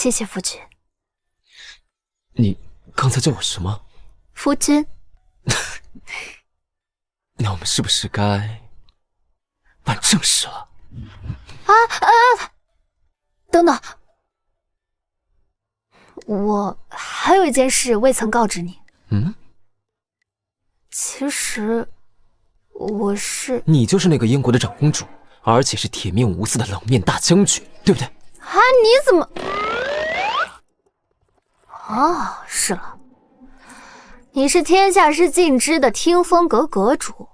谢谢夫君。你刚才叫我什么？夫君。那我们是不是该办正事了？等等，我还有一件事未曾告知你。其实我是……你就是那个英国的长公主，而且是铁面无私的冷面大将军，对不对？啊，你怎么……哦，是了，你是天下师尽知的听风阁阁主。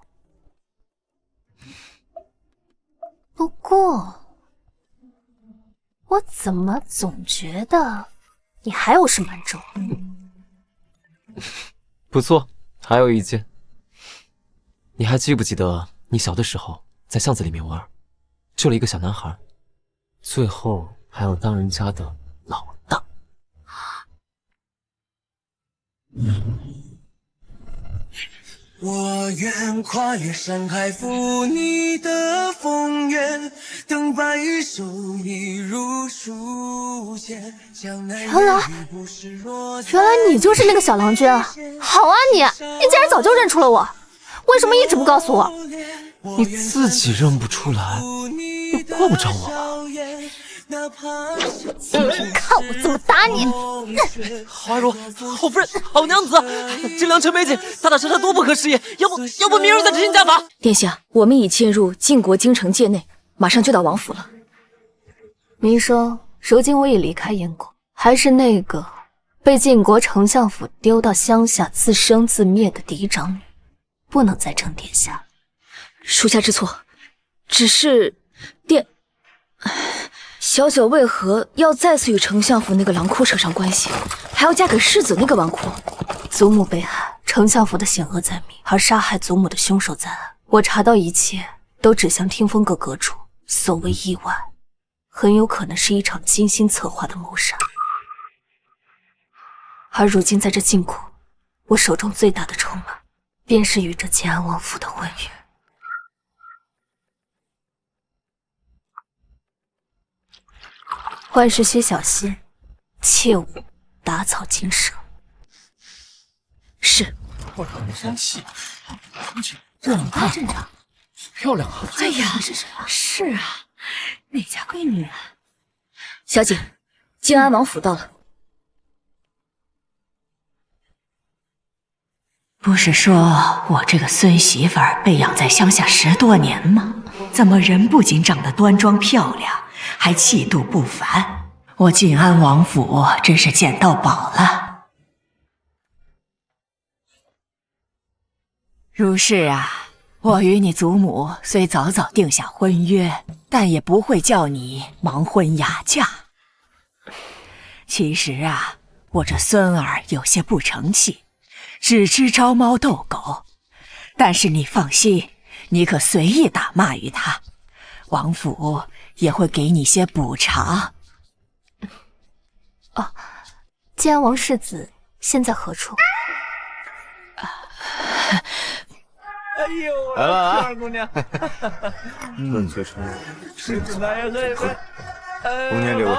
不过，我怎么总觉得你还有事瞒着我？不错，还有一件。你还记不记得你小的时候在巷子里面玩，救了一个小男孩，最后还要当人家的老大？我愿跨越山海，赴你的风月，等白玉手一如书写。原来你就是那个小郎君啊！好啊你竟然早就认出了我，为什么一直不告诉我？你自己认不出来，又怪不着我吧？今天看我怎么打你！华如，好夫人，好娘子，这良辰美景，打打杀杀多不可思议！要不明日再执行家法。殿下，我们已进入晋国京城界内，马上就到王府了。明说，如今我已离开燕国，还是那个被晋国丞相府丢到乡下自生自灭的嫡长女，不能再称殿下。属下知错，只是小九为何要再次与丞相府那个狼窟扯上关系，还要嫁给世子那个纨绔？祖母被害，丞相府的险恶在明，而杀害祖母的凶手在暗。我查到一切都指向听风阁阁主，所谓意外，很有可能是一场精心策划的谋杀。而如今在这晋国，我手中最大的筹码，便是与这建安王府的婚约。万事需小心，切勿打草惊蛇。是。山气，这么看镇长，漂亮啊！哎呀，是啊，哪家闺女啊？小姐，晋安王府到了。不是说我这个孙媳妇儿被养在乡下10多年吗？怎么人不仅长得端庄漂亮，还气度不凡？我晋安王府真是捡到宝了。如是啊，我与你祖母虽早早定下婚约，但也不会叫你盲婚哑嫁。其实啊，我这孙儿有些不成器，只知招猫逗狗，但是你放心，你可随意打骂于他，王府也会给你些补偿。哦，晋安王世子现在何处？哎呦，来了啊，二姑娘，冷却成是来呀，来呀，红娘给我。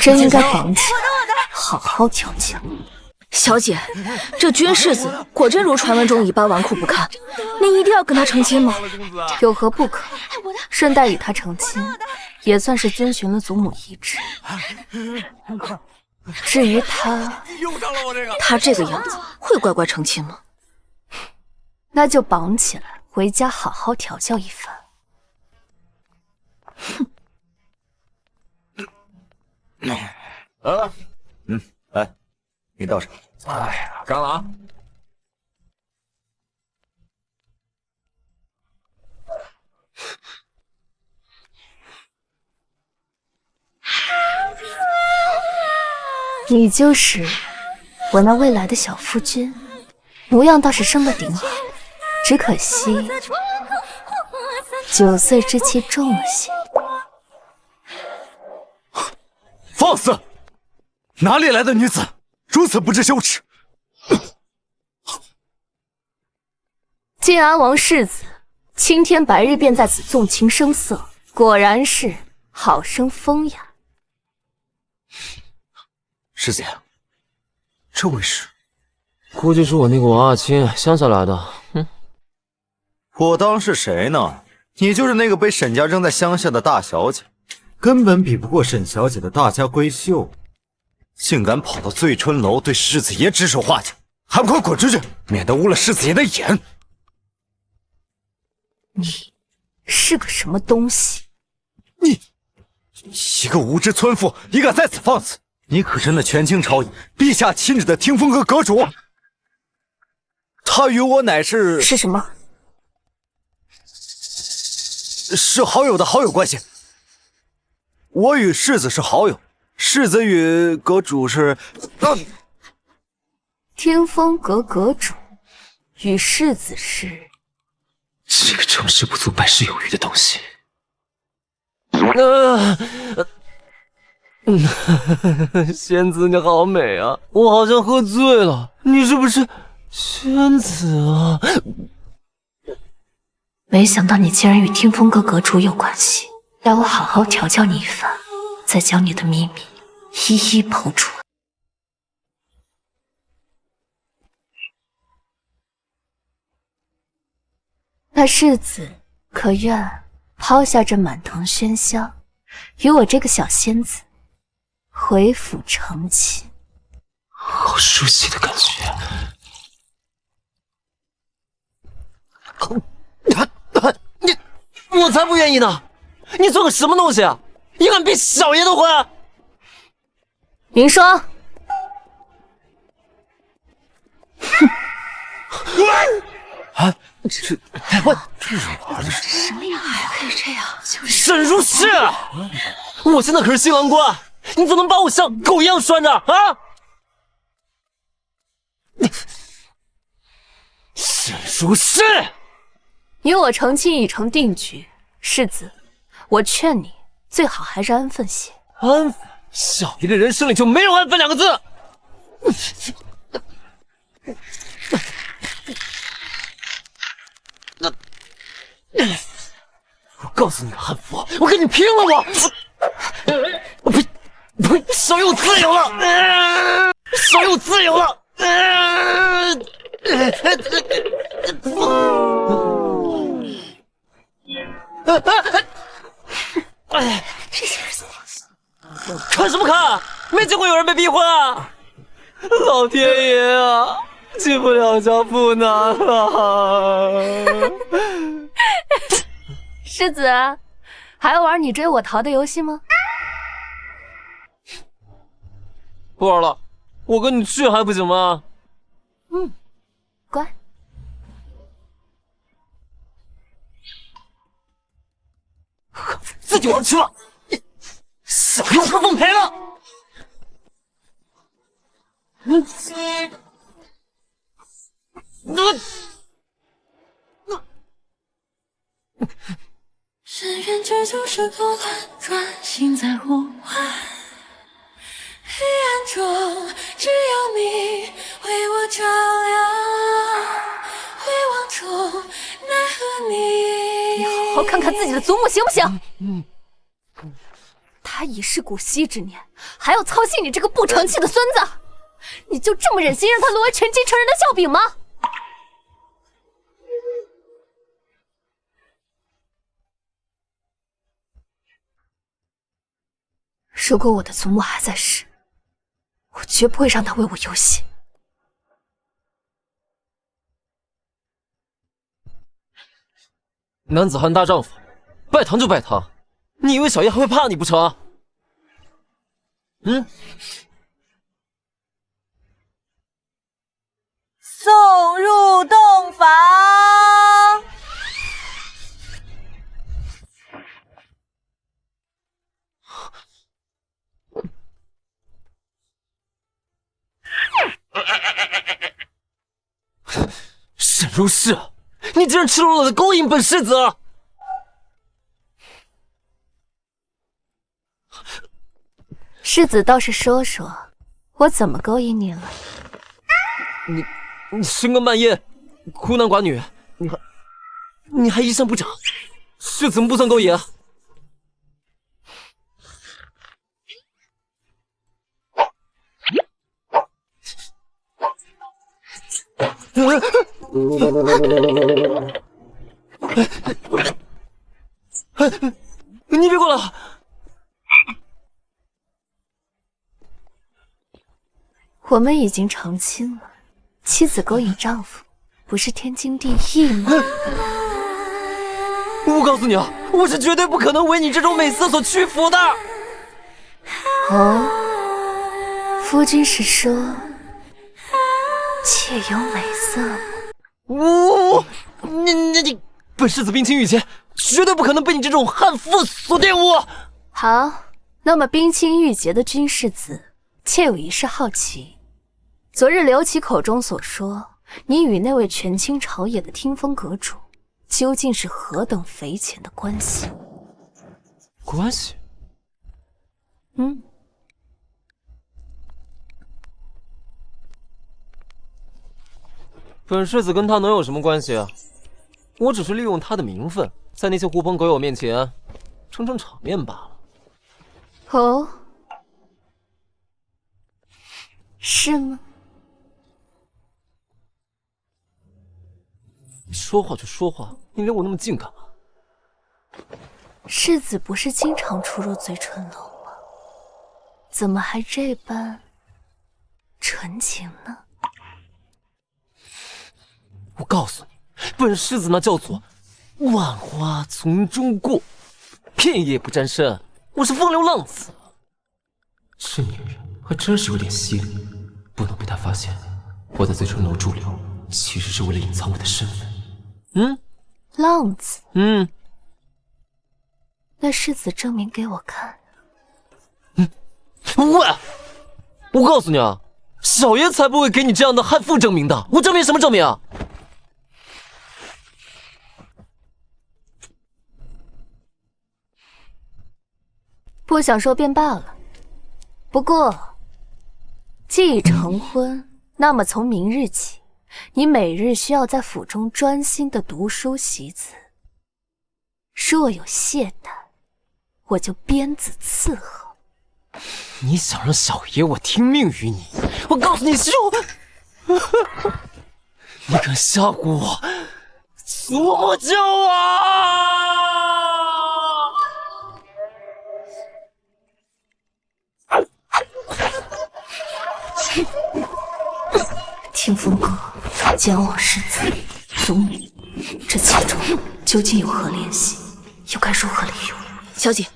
真应该绑起来，好好调教。小姐，这君世子果真如传闻中一般纨绔不堪，你一定要跟他成亲吗？有何不可？顺带与他成亲，也算是遵循了祖母遗旨。至于他，他这个样子会乖乖成亲吗？那就绑起来，回家好好调教一番。哼。来，给你倒上。哎呀，干了啊！你就是我那未来的小夫君，模样倒是生得顶好，只可惜9岁之气重了些。放肆！哪里来的女子如此不知羞耻？晋安王世子，青天白日便在此纵情声色，果然是好生风雅。师姐，这位是？估计是我那个王阿青乡下来的。我当是谁呢？你就是那个被沈家扔在乡下的大小姐，根本比不过沈小姐的大家闺秀，竟敢跑到醉春楼对世子爷指手画脚，还不快滚出去，免得污了世子爷的眼！你是个什么东西？你一个无知村妇，你敢在此放肆？你可是那权倾朝野、陛下亲指的听风阁阁主。他与我乃是什么？是好友的好友关系。我与世子是好友，世子与阁主是听风阁阁主与世子是这个成事不足败事有余的东西。仙子你好美啊，我好像喝醉了，你是不是仙子啊？没想到你竟然与听风阁阁主有关系，待我好好调教你一番，再将你的秘密一一剖出。那世子可愿抛下这满堂喧嚣，与我这个小仙子回府成亲？好熟悉的感觉。我才不愿意呢！你做个什么东西啊？你敢逼小爷的婚？明霜，哼！啊，这玩的是什么呀？可以这样？沈如是，我现在可是新郎官，你怎么能把我像狗一样拴着啊？沈如是，与我成亲已成定局，世子，我劝你最好还是安分些。安分？小爷的人生里就没有安分两个字。我告诉你汉服，我跟你拼了！我呸！少有自由了，少有自由了！这些日子，看什么看？没见过有人被逼婚啊！老天爷啊，进不了家不难了。世子，还要玩你追我逃的游戏吗？不玩了，我跟你去还不行吗？乖。自己玩去吧，小妖可奉陪了。深渊之中是空幻，专心在呼唤。黑暗中只有你为我照亮，回望中奈何你。你好好看看自己的祖母行不行？他已是古稀之年，还要操心你这个不成器的孙子，你就这么忍心让他沦为权倾城人的笑柄吗？如果我的祖母还在世，我绝不会让她为我游戏。男子汉大丈夫，拜堂就拜堂，你以为小爷还会怕你不成？送入洞房。沈如是，你竟然赤裸裸的勾引本世子！世子倒是说说，我怎么勾引你了？你深更半夜孤男寡女，你还衣衫不整，是怎么不算勾引啊？你别过来！我们已经成亲了，妻子勾引丈夫，不是天经地义吗？我告诉你啊，我是绝对不可能为你这种美色所屈服的。哦，夫君是说妾有美色吗？你，本世子冰清玉洁，绝对不可能被你这种悍妇所玷污。好，那么冰清玉洁的君世子，妾有一事好奇。昨日刘琦口中所说，你与那位权倾朝野的听风阁主，究竟是何等匪浅的关系？关系？本世子跟他能有什么关系啊？我只是利用他的名分，在那些狐朋狗友面前撑撑场面罢了。哦，是吗？说话就说话，你离我那么近干嘛？世子不是经常出入醉春楼吗？怎么还这般纯情呢？我告诉你，本世子那叫做万花丛中过，片叶不沾身。我是风流浪子。这女人还真是有点犀利，不能被她发现。我在醉春楼驻留，其实是为了隐藏我的身份。浪子。那世子证明给我看。喂，我告诉你啊，小爷才不会给你这样的悍妇证明的。我证明什么证明啊？不想说便罢了。不过，既已成婚，那么从明日起，你每日需要在府中专心的读书习字。若有懈怠，我就鞭子伺候。你想让小爷我听命于你？我告诉你，你敢吓唬我，祖母救我！听风阁监望世子、祖母，这其中究竟有何联系？又该如何利用？小姐，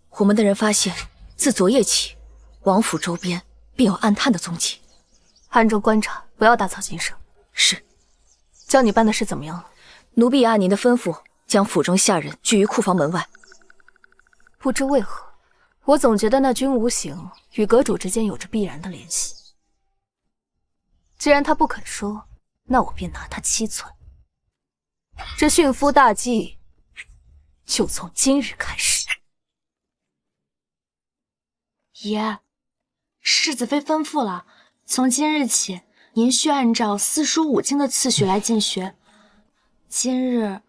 我们的人发现，自昨夜起，王府周边便有暗探的踪迹。暗中观察，不要打草惊蛇。是。叫你办的事怎么样了？奴婢按您的吩咐，将府中下人拘于库房门外。不知为何，我总觉得那君无形与阁主之间有着必然的联系。既然他不肯说，那我便拿他七寸。这驯夫大计，就从今日开始。爷，世子妃吩咐了，从今日起，您需按照四书五经的次序来进学。今日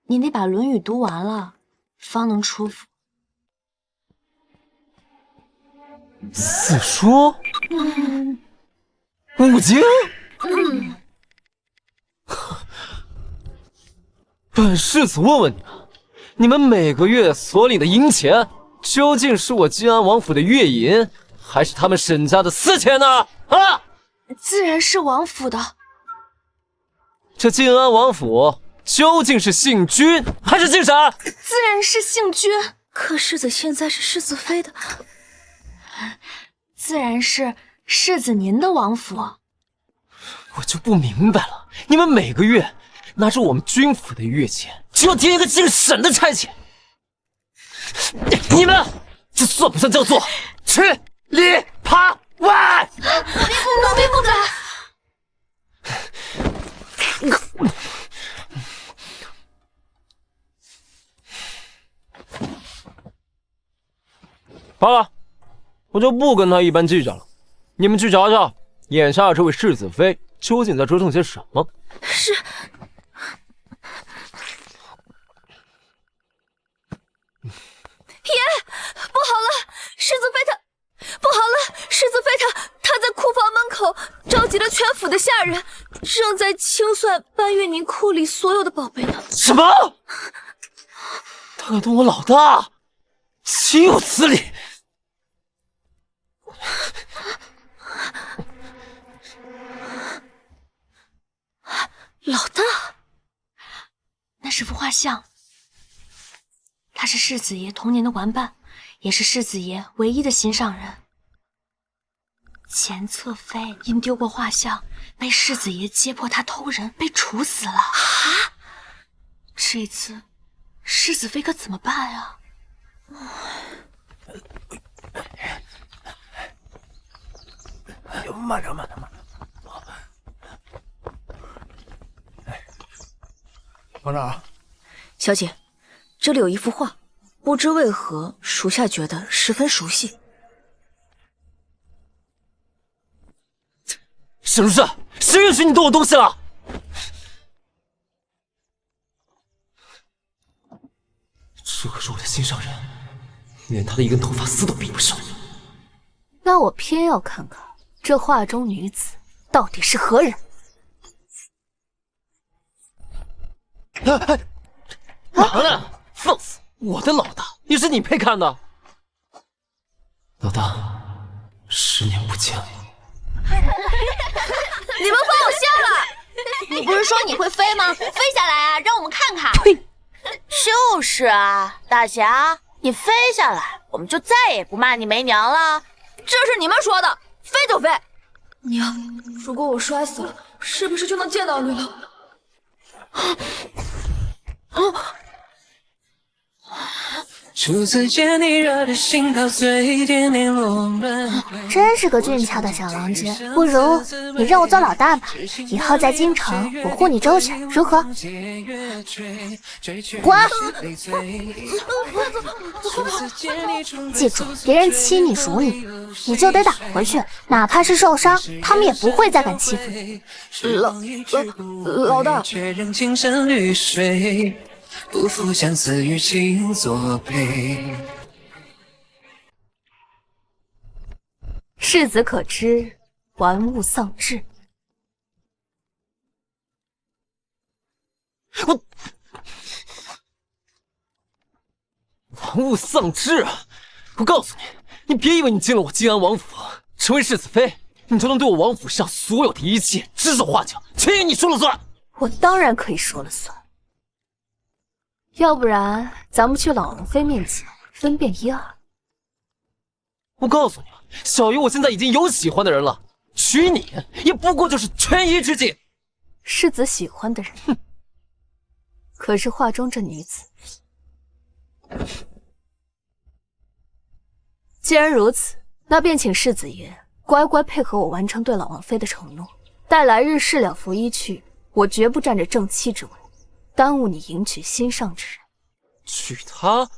您得把《论语》读完了，方能出府。四书？五经？本世子问问你们，你们每个月所领的银钱，究竟是我晋安王府的月银，还是他们沈家的私钱呢？啊！自然是王府的。这晋安王府究竟是姓君还是姓沈？自然是姓君。可世子现在是世子妃的，自然是世子您的王府。我就不明白了，你们每个月拿着我们军府的月钱，就要填一个姓沈的差遣，你们这算不算叫做吃里扒外？奴婢不敢。好了，我就不跟他一般计较了。你们去瞧瞧，眼下这位世子妃究竟在折腾些什么？是。爷，不好了，世子妃她，不好了，世子妃她在库房门口召集了全府的下人，正在清算搬运您库里所有的宝贝呢。什么？他敢动我老大，岂有此理！老大，那是幅画像，他是世子爷童年的玩伴，也是世子爷唯一的心上人。前侧妃因丢过画像，被世子爷揭破他偷人，被处死了。啊！这次世子妃可怎么办啊？慢点。往哪？小姐，这里有一幅画，不知为何属下觉得十分熟悉。沈如是，谁允许你动我东西了？这可是我的心上人，连他的一根头发丝都比不上。那我偏要看看这画中女子到底是何人。哪来？放肆！我的老大也是你配看的。老大，10年不见了。你们放我下来！你不是说你会飞吗？飞下来啊，让我们看看。呸！就是啊，大侠，你飞下来，我们就再也不骂你没娘了。这是你们说的，飞就飞。娘，如果我摔死了，是不是就能见到你了？初次见你，热的心跳随点点落满。真是个俊俏的小郎君，不如你让我做老大吧，以后在京城我护你周全，如何？滚！记住，别人欺你辱你，你就得打回去，哪怕是受伤，他们也不会再敢欺负你。老大。不负相思与情作配。世子可知，玩物丧志。玩物丧志！我告诉你，你别以为你进了我靖安王府，成为世子妃，你就能对我王府上所有的一切指手画脚，全由你说了算。我当然可以说了算。要不然，咱们去老王妃面前分辨一二。我告诉你啊，小鱼，我现在已经有喜欢的人了，娶你也不过就是权宜之计。世子喜欢的人，哼。可是画中这女子，既然如此，那便请世子爷乖乖配合我完成对老王妃的承诺。待来日事了拂衣去，我绝不占着正妻之位。耽误你迎娶心上之人。娶她？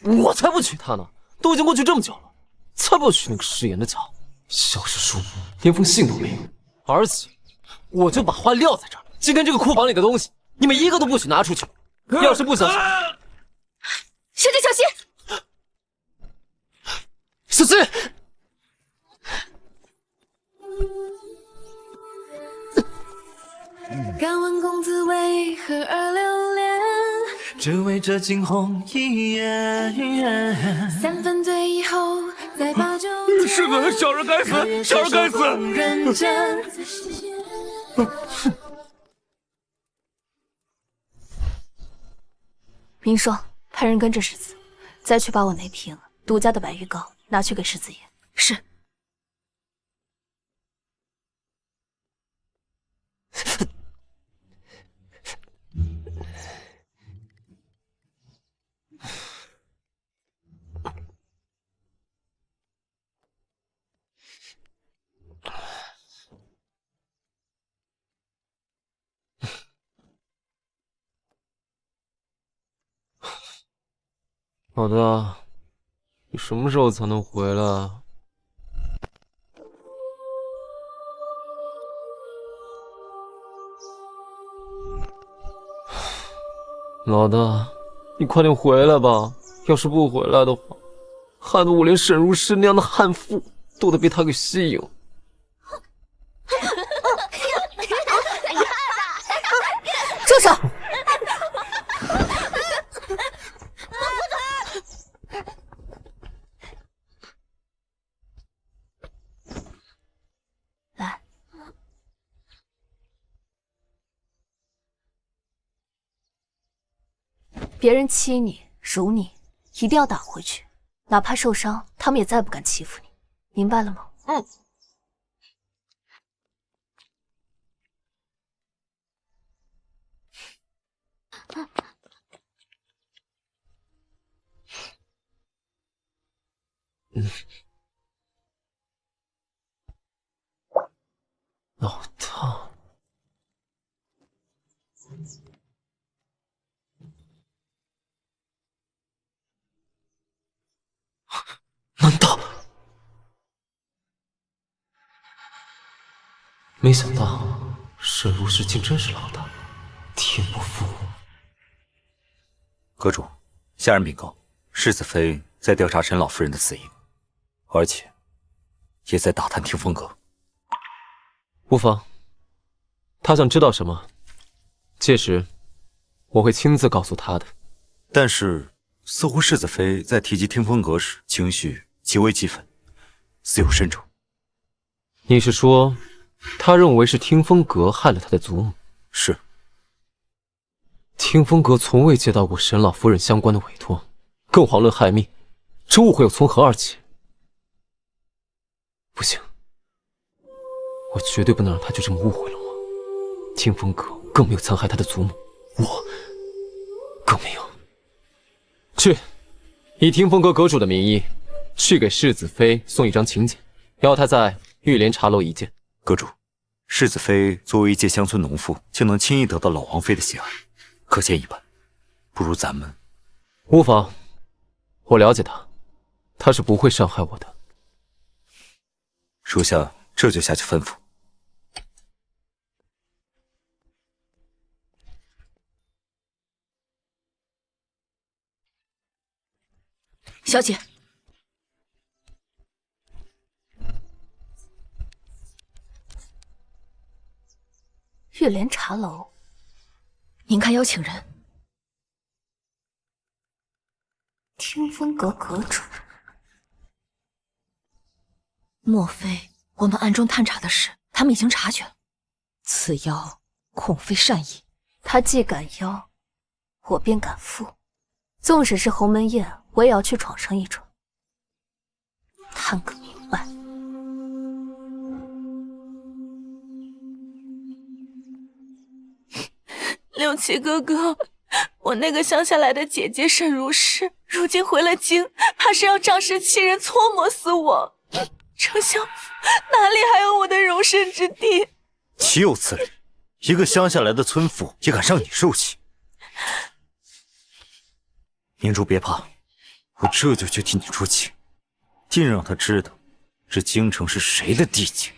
我才不娶她呢！都已经过去这么久了，才不要娶那个食言的家伙。小事书连封信都没有，而且我就把话撂在这儿，今天这个库房里的东西，你们一个都不许拿出去。要是不小心，小姐小心！小心！敢问公子为何而留恋？只为这惊鸿一眼。三分醉以后，再把酒世子，小人该死，小人该死！明霜，派人跟着世子，再去把我那瓶独家的白玉膏拿去给世子爷。是。好的，你什么时候才能回来啊？老大，你快点回来吧！要是不回来的话，害得我连沈如诗那样的悍妇都得被他给吸引。住手！来，别人欺你、辱你，一定要打回去，哪怕受伤，他们也再不敢欺负你，明白了吗？嗯。老大，难道？没想到沈如诗竟真是老大，天不负我。阁主，下人禀告，世子妃在调查沈老夫人的死因，而且也在打探听风阁。无妨，他想知道什么，届时我会亲自告诉他的。但是，似乎世子妃在提及听风阁时，情绪极为激愤，似有深仇。你是说，他认为是听风阁害了他的祖母？是。听风阁从未接到过沈老夫人相关的委托，更遑论害命，这误会又从何而起？不行，我绝对不能让他就这么误会了我。听风阁更没有残害他的祖母，我更没有。去，以听风阁阁主的名义，去给世子妃送一张请柬，要她在玉莲茶楼一见。阁主，世子妃作为一介乡村农妇，竟能轻易得到老王妃的喜爱，可见一斑。不如咱们……无妨，我了解她，她是不会伤害我的。属下这就下去吩咐。小姐，玉莲茶楼，您看邀请人。听风阁阁主，莫非我们暗中探查的事，他们已经察觉了？此邀恐非善意。他既敢邀，我便敢赴。纵使是鸿门宴，我也要去闯上一闯，探个明白。六七哥哥，我那个乡下来的姐姐沈如诗，如今回了京，怕是要仗势欺人，搓磨死我。丞相府哪里还有我的容身之地？岂有此理！一个乡下来的村妇也敢让你受气？明珠别怕，我这就去替你出气，定让他知道这京城是谁的地界。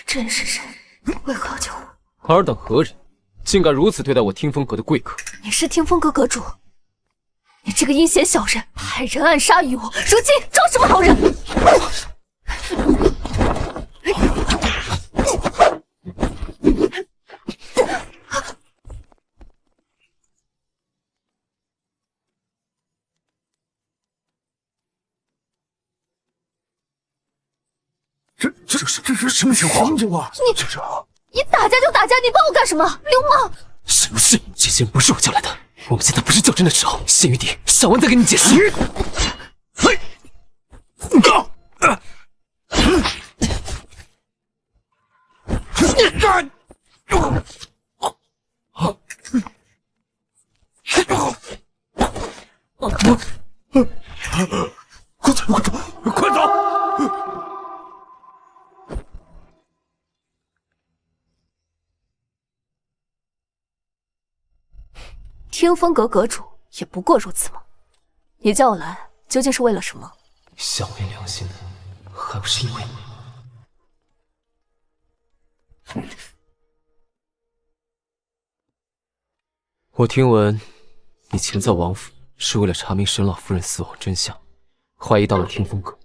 这人是谁？为何要救我？尔等何人，竟敢如此对待我听风阁的贵客？你是听风阁阁主？你这个阴险小人，派人暗杀于我，如今装什么好人？这是什么情况？什么情况？你这你打架就打架，你帮我干什么？流氓！是如是，这些人不是我叫来的。我们现在不是较真的时候，先余地，上完再跟你解释。嘿，快走！天风阁阁主也不过如此吗？你叫我来究竟是为了什么？想没良心的，还不是因为你。我听闻你潜在王府是为了查明沈老夫人死亡真相，怀疑到了天风阁，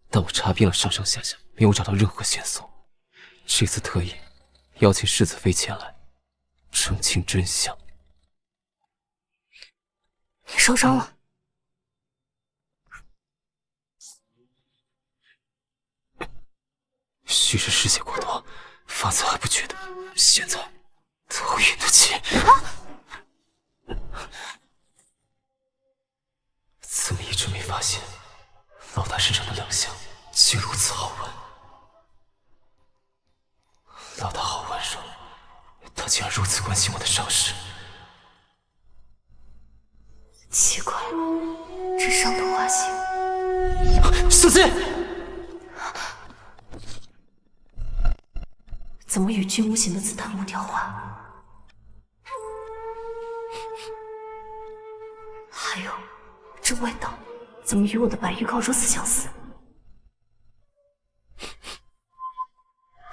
但我查遍了上上下下，没有找到任何线索。这次特意邀请世子妃前来澄清真相。你受伤了？虚是失血过多，方才还不觉得，现在头晕得起。怎么一直没发现老大身上的良香竟如此好闻？老大好温柔，他竟然如此关心我的伤势。奇怪，这伤的花心。小心！怎么与君无形的紫檀木调换？还有，这味道怎么与我的白玉膏如此相似？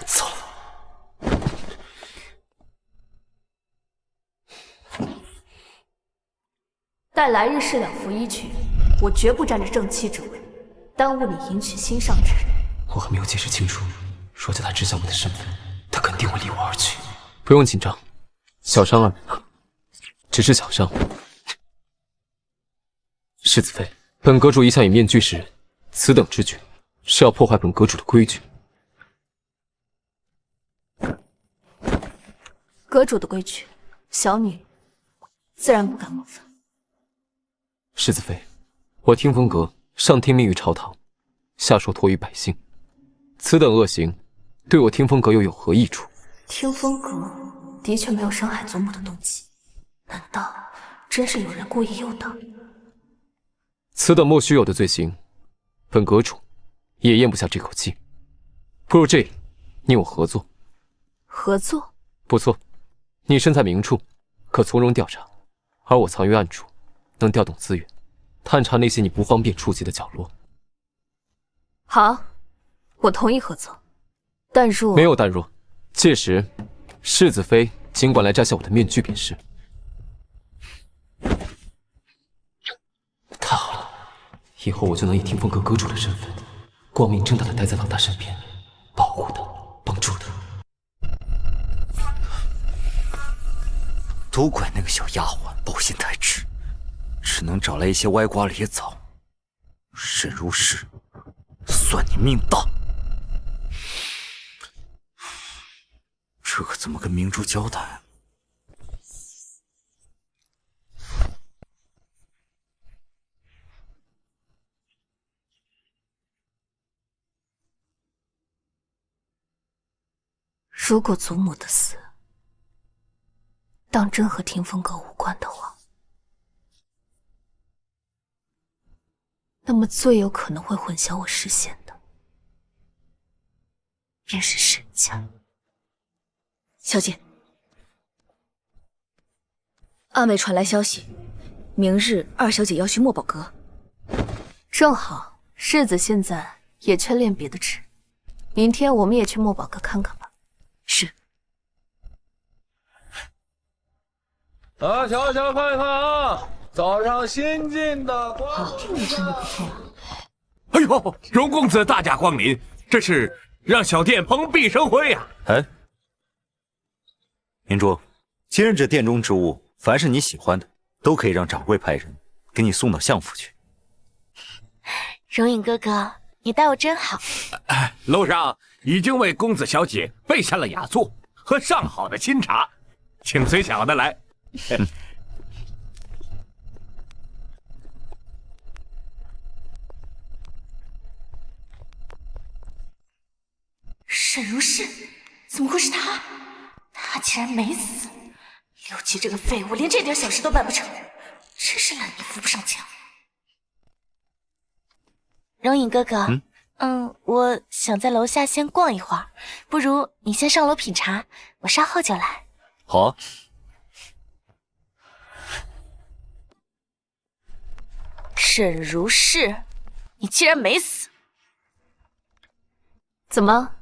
糟了！待来日事两服一去，我绝不占着正妻之位，耽误你迎娶心上之人。我还没有解释清楚，若叫他知晓我的身份，他肯定会离我而去。不用紧张，小伤而已，只是小伤。世子妃，本阁主一向以面具示人，此等之举是要破坏本阁主的规矩。阁主的规矩，小女自然不敢冒犯。世子妃，我天风阁上听命于朝堂，下受托于百姓，此等恶行，对我天风阁又有何益处？天风阁的确没有伤害祖母的动机，难道真是有人故意诱导？此等莫须有的罪行，本阁主也咽不下这口气。不如这样，你我合作。合作？不错，你身在明处，可从容调查，而我藏于暗处，能调动资源，探查那些你不方便触及的角落。好，我同意合作，但若没有但若，届时世子妃尽管来摘下我的面具便是。太好了，以后我就能以天风阁阁主的身份，光明正大的待在老大身边，保护他，帮助他。都怪那个小丫鬟抱心太迟，只能找来一些歪瓜裂枣。沈如是，算你命大。这可怎么跟明珠交代？如果祖母的死当真和天风阁无关的话，那么最有可能会混淆我视线的，便是沈家。小姐，阿美传来消息，明日二小姐要去墨宝阁。正好，世子现在也缺练别的纸，明天我们也去墨宝阁看看吧。是。大家瞧瞧看看啊，早上新进的瓜。这个穿的不错啊。哎呦，荣公子大驾光临，这是让小店蓬荜生辉呀！哎，明珠，今日这店中之物，凡是你喜欢的，都可以让掌柜派人给你送到相府去。荣影哥哥，你待我真好。楼上已经为公子小姐备下了雅座，喝上好的清茶，请随小的来。沈如是，怎么会是他？他竟然没死！刘琦这个废物，连这点小事都办不成，真是烂泥扶不上墙。容隐哥哥，我想在楼下先逛一会儿，不如你先上楼品茶，我稍后就来。好啊。沈如是，你竟然没死！怎么，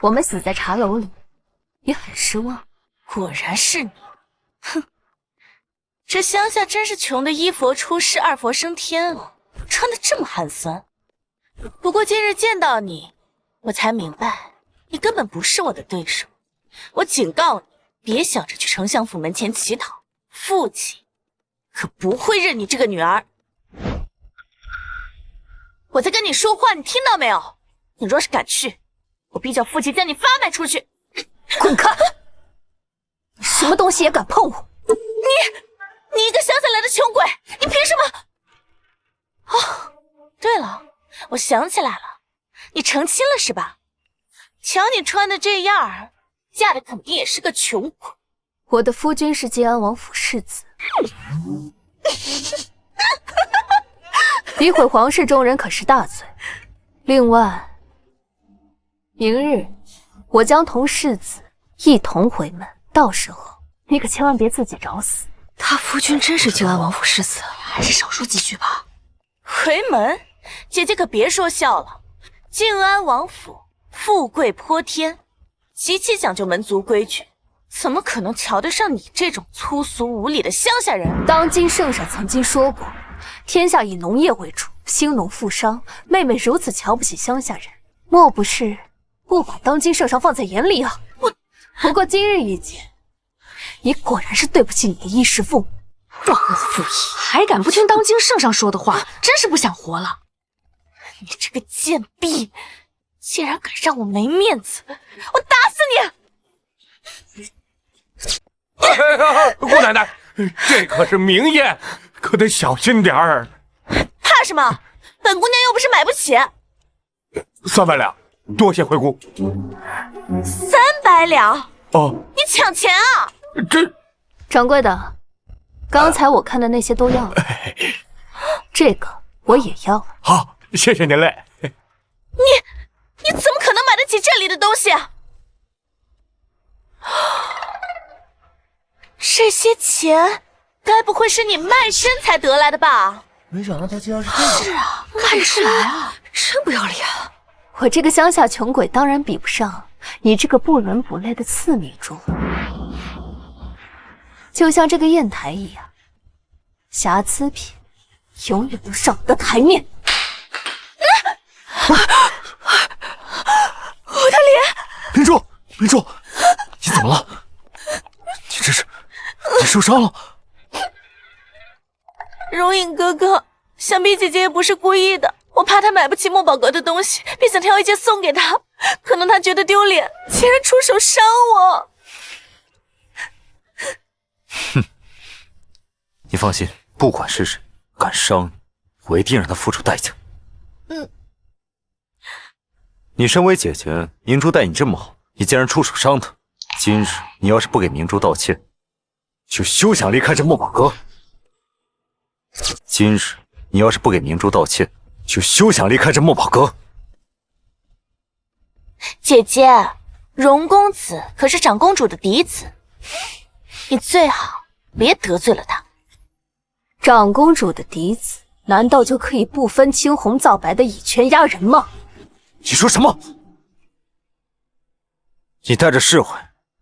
我们死在茶楼里，你很失望？果然是你，哼！这乡下真是穷的一佛出世，二佛升天啊，穿的这么寒酸。不过今日见到你，我才明白，你根本不是我的对手。我警告你，别想着去丞相府门前乞讨，父亲可不会认你这个女儿。我在跟你说话，你听到没有？你若是敢去，我必叫父亲将你发卖出去！滚开！你什么东西也敢碰我？你一个乡下来的穷鬼，你凭什么？哦，对了，我想起来了，你成亲了是吧？瞧你穿的这样儿，嫁的肯定也是个穷鬼。我的夫君是晋安王府世子。诋毁皇室中人可是大罪。另外，明日我将同世子一同回门，到时候你可千万别自己找死。他夫君真是晋安王府世子，还是少说几句吧。回门，姐姐可别说笑了。晋安王府富贵颇天，极其讲究门族规矩，怎么可能瞧得上你这种粗俗无礼的乡下人？当今圣上曾经说过，天下以农业为主，兴农富商。妹妹如此瞧不起乡下人，莫不是不把当今圣上放在眼里啊？不过今日一见，你果然是对不起你的衣食父母。忘恩负义，还敢不听当今圣上说的话，真是不想活了！你这个贱婢，竟然敢让我没面子，我打死你！姑奶奶，这可是名宴，可得小心点儿。怕什么？本姑娘又不是买不起。300两，多谢惠顾。300两？哦，你抢钱啊！这掌柜的，刚才我看的那些都要了，这个我也要了。好，谢谢您嘞。你怎么可能买得起这里的东西啊？这些钱该不会是你卖身才得来的吧？没想到他竟然是这样。是啊，看得出来啊，真不要脸。我这个乡下穷鬼当然比不上你这个不伦不类的次女主，就像这个砚台一样，瑕疵品永远都上不得台面。我的脸！明珠，明珠，你怎么了？你这是，你受伤了？容隐哥哥，想必姐姐也不是故意的。我怕她买不起莫宝阁的东西，便想挑一件送给她。可能她觉得丢脸，竟然出手伤我。哼，你放心，不管是谁敢伤你，我一定让他付出代价。你身为姐姐，明珠待你这么好，你竟然出手伤她。今日你要是不给明珠道歉，就休想离开这莫宝阁。今日你要是不给明珠道歉，就休想离开这莫宝阁。姐姐，荣公子可是长公主的嫡子，你最好别得罪了他。长公主的嫡子，难道就可以不分青红皂白的以权压人吗？你说什么？你带着侍卫，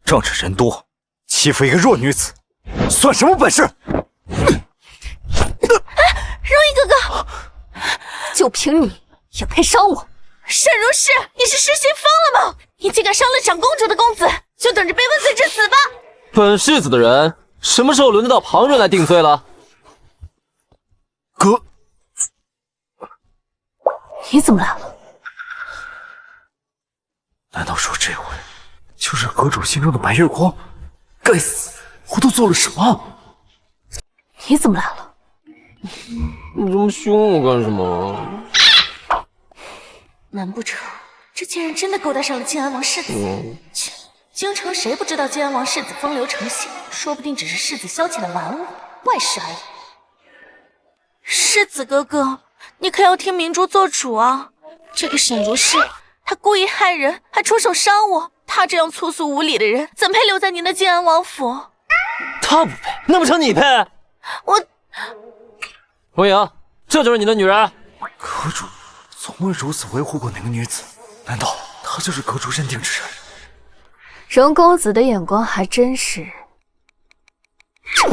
仗着人多，欺负一个弱女子，算什么本事？容隐哥哥，就凭你也配伤我？沈如是，你是失心疯了吗？你竟敢伤了长公主的公子，就等着被问罪致死吧！本世子的人，什么时候轮得到旁人来定罪了？哥，你怎么来了？难道说这回就是阁主心中的白月光。该死，我都做了什么？你怎么来了？你这么凶我干什么？难不成这贱人真的勾搭上了靖安王世子？切，京城谁不知道靖安王世子风流成性？说不定只是世子消遣的玩物，外事而已。世子哥哥，你可要听明珠做主啊！这个沈如是，他故意害人，还出手伤我。他这样粗俗无礼的人，怎配留在您的靖安王府？他不配，难不成你配？文莹，这就是你的女人？阁主从未如此维护过哪个女子，难道她就是阁主认定之人？荣公子的眼光还真是差。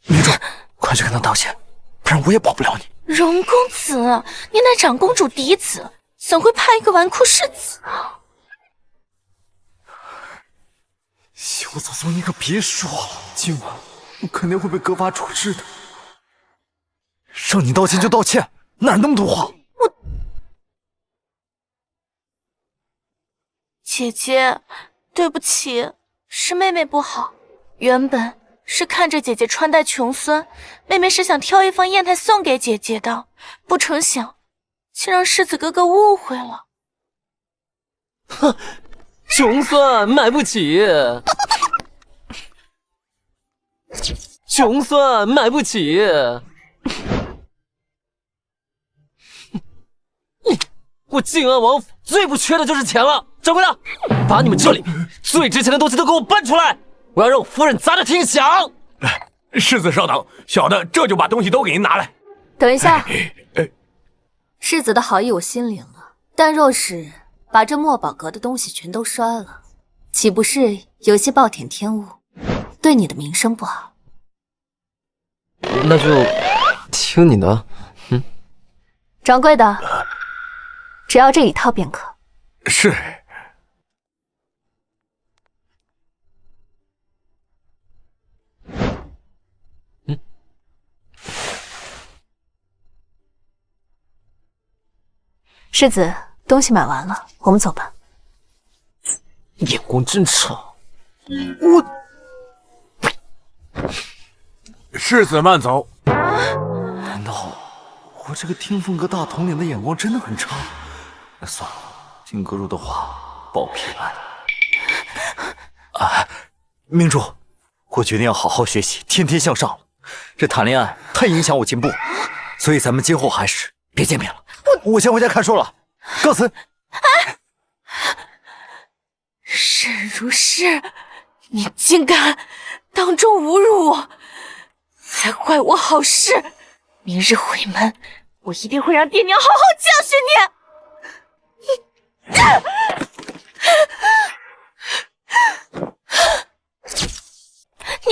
明珠，快去跟他道歉，不然我也保不了你。荣公子，您乃长公主嫡子，怎会怕一个纨绔世子啊？萧早宗，你可别说了，今晚我肯定会被格罚处置的。让你道歉就道歉，哪那么多话？姐姐，对不起，是妹妹不好。原本是看着姐姐穿戴穷酸，妹妹是想挑一方砚台送给姐姐的，不成想竟让世子哥哥误会了。哼，穷酸买不起，穷酸买不起。我靖安王府最不缺的就是钱了。掌柜的，把你们这里面最值钱的东西都给我搬出来，我要让我夫人砸得听响。世子稍等，小的这就把东西都给您拿来。等一下，世子的好意我心领了，但若是把这墨宝阁的东西全都摔了，岂不是有些暴殄天物，对你的名声不好？那就听你的。掌柜的，只要这一套便可。是。世子，东西买完了，我们走吧。眼光真差。世子慢走。难道我这个天凤阁大统领的眼光真的很差？那算了，听阁主的话，报平安。明珠，我决定要好好学习，天天向上了。这谈恋爱太影响我进步，所以咱们今后还是别见面了。我先回家看书了，告辞。沈如是，你竟敢当众侮辱我，还坏我好事！明日回门，我一定会让爹娘好好教训你。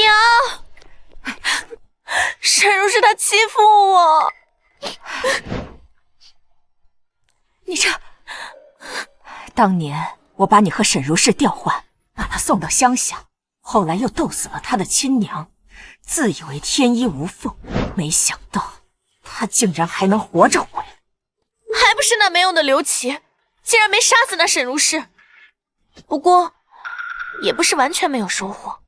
娘，沈如是她欺负我。你这，当年我把你和沈如是调换，把她送到乡下，后来又斗死了她的亲娘，自以为天衣无缝，没想到她竟然还能活着回来。还不是那没用的刘琦，竟然没杀死那沈如是。不过，也不是完全没有收获。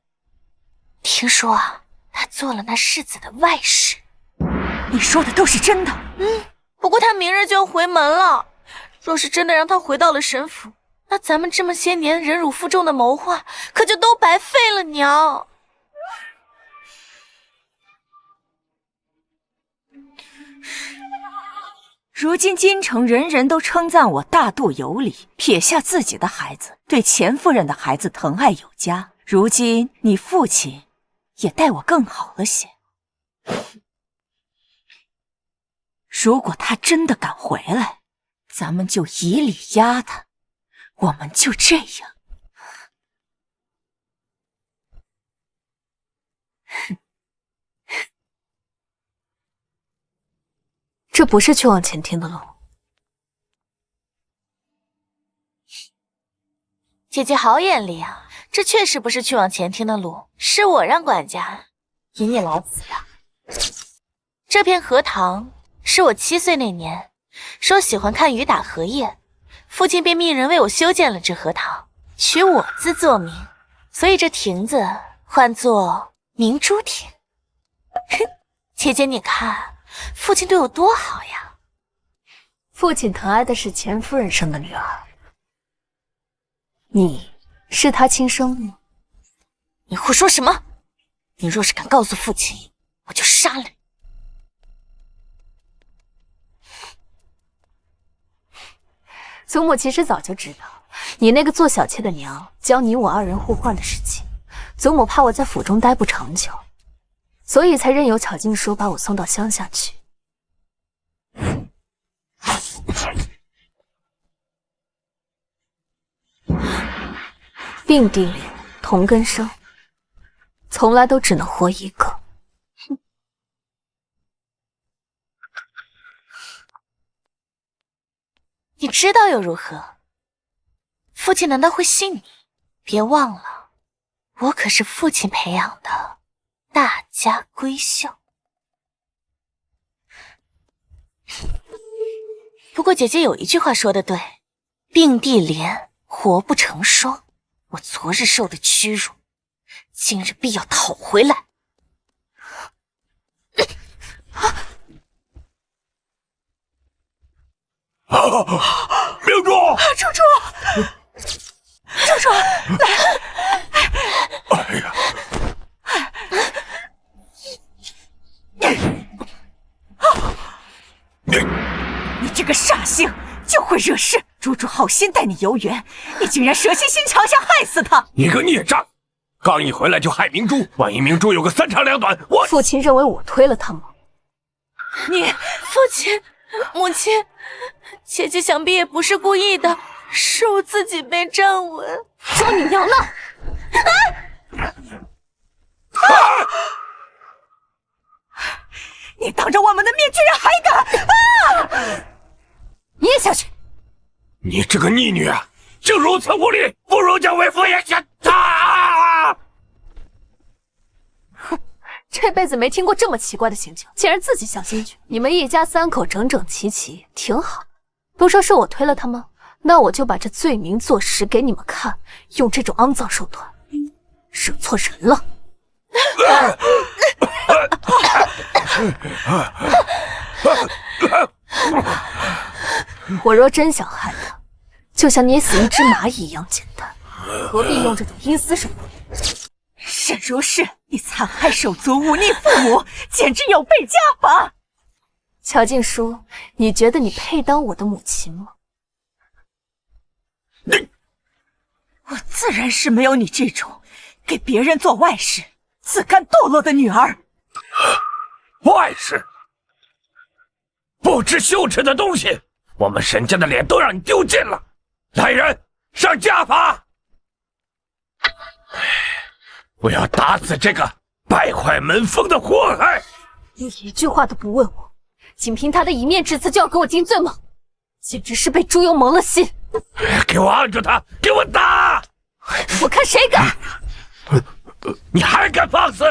听说啊，他做了那世子的外室。你说的都是真的？不过他明日就要回门了。若是真的让他回到了沈府，那咱们这么些年忍辱负重的谋划，可就都白费了，娘。如今京城人人都称赞我大度有礼，撇下自己的孩子，对钱夫人的孩子疼爱有加。如今你父亲也待我更好了些。如果他真的敢回来，咱们就以礼压他，我们就这样。这不是去往前厅的路。姐姐好眼力啊，这确实不是去往前厅的路，是我让管家引你来此的。这片荷塘是我7岁那年说喜欢看雨打荷叶，父亲便命人为我修建了这荷塘，取我字作名，所以这亭子唤作明珠亭。哼，姐姐你看，父亲对我多好呀！父亲疼爱的是钱夫人生的女儿，你是他亲生的。你胡说什么？你若是敢告诉父亲，我就杀了你！祖母其实早就知道你那个做小妾的娘教你我二人互换的事情，祖母怕我在府中待不长久，所以才任由巧静叔把我送到乡下去。并蒂莲，同根生，从来都只能活一个。你知道又如何？父亲难道会信你？别忘了，我可是父亲培养的大家闺秀。不过姐姐有一句话说得对，并蒂莲活不成双。我昨日受的屈辱，今日必要讨回来。明珠，猪猪，猪猪，来！哎呀！你这个煞星，就会惹事！猪猪好心待你游园，你竟然蛇蝎心肠，想害死他！你个孽障！刚一回来就害明珠，万一明珠有个三长两短，我……父亲认为我推了他吗？你父亲、母亲，姐姐想必也不是故意的，是我自己被站稳。说你娘呢！你当着我们的面居然还敢！你也下去！你这个逆女啊，竟如此无礼，不如将为父也下他！哼，这辈子没听过这么奇怪的刑求，竟然自己想进去。你们一家三口整整齐齐，挺好。不说是我推了他吗？那我就把这罪名坐实给你们看，用这种肮脏手段，惹错人了。我若真想害他，就像捏死一只蚂蚁一样简单，何必用这种阴私手段？沈如是，你残害手足，忤逆父母，简直有悖家法！乔静书，你觉得你配当我的母亲吗？我自然是没有你这种给别人做外事、自甘堕落的女儿。外事？不知羞耻的东西！我们沈家的脸都让你丢尽了！来人，上家法！我要打死这个败坏门风的祸害！你一句话都不问我，仅凭他的一面之词就要给我定罪吗？简直是被猪油蒙了心！给我按住他，给我打！我看谁敢！你还敢放肆！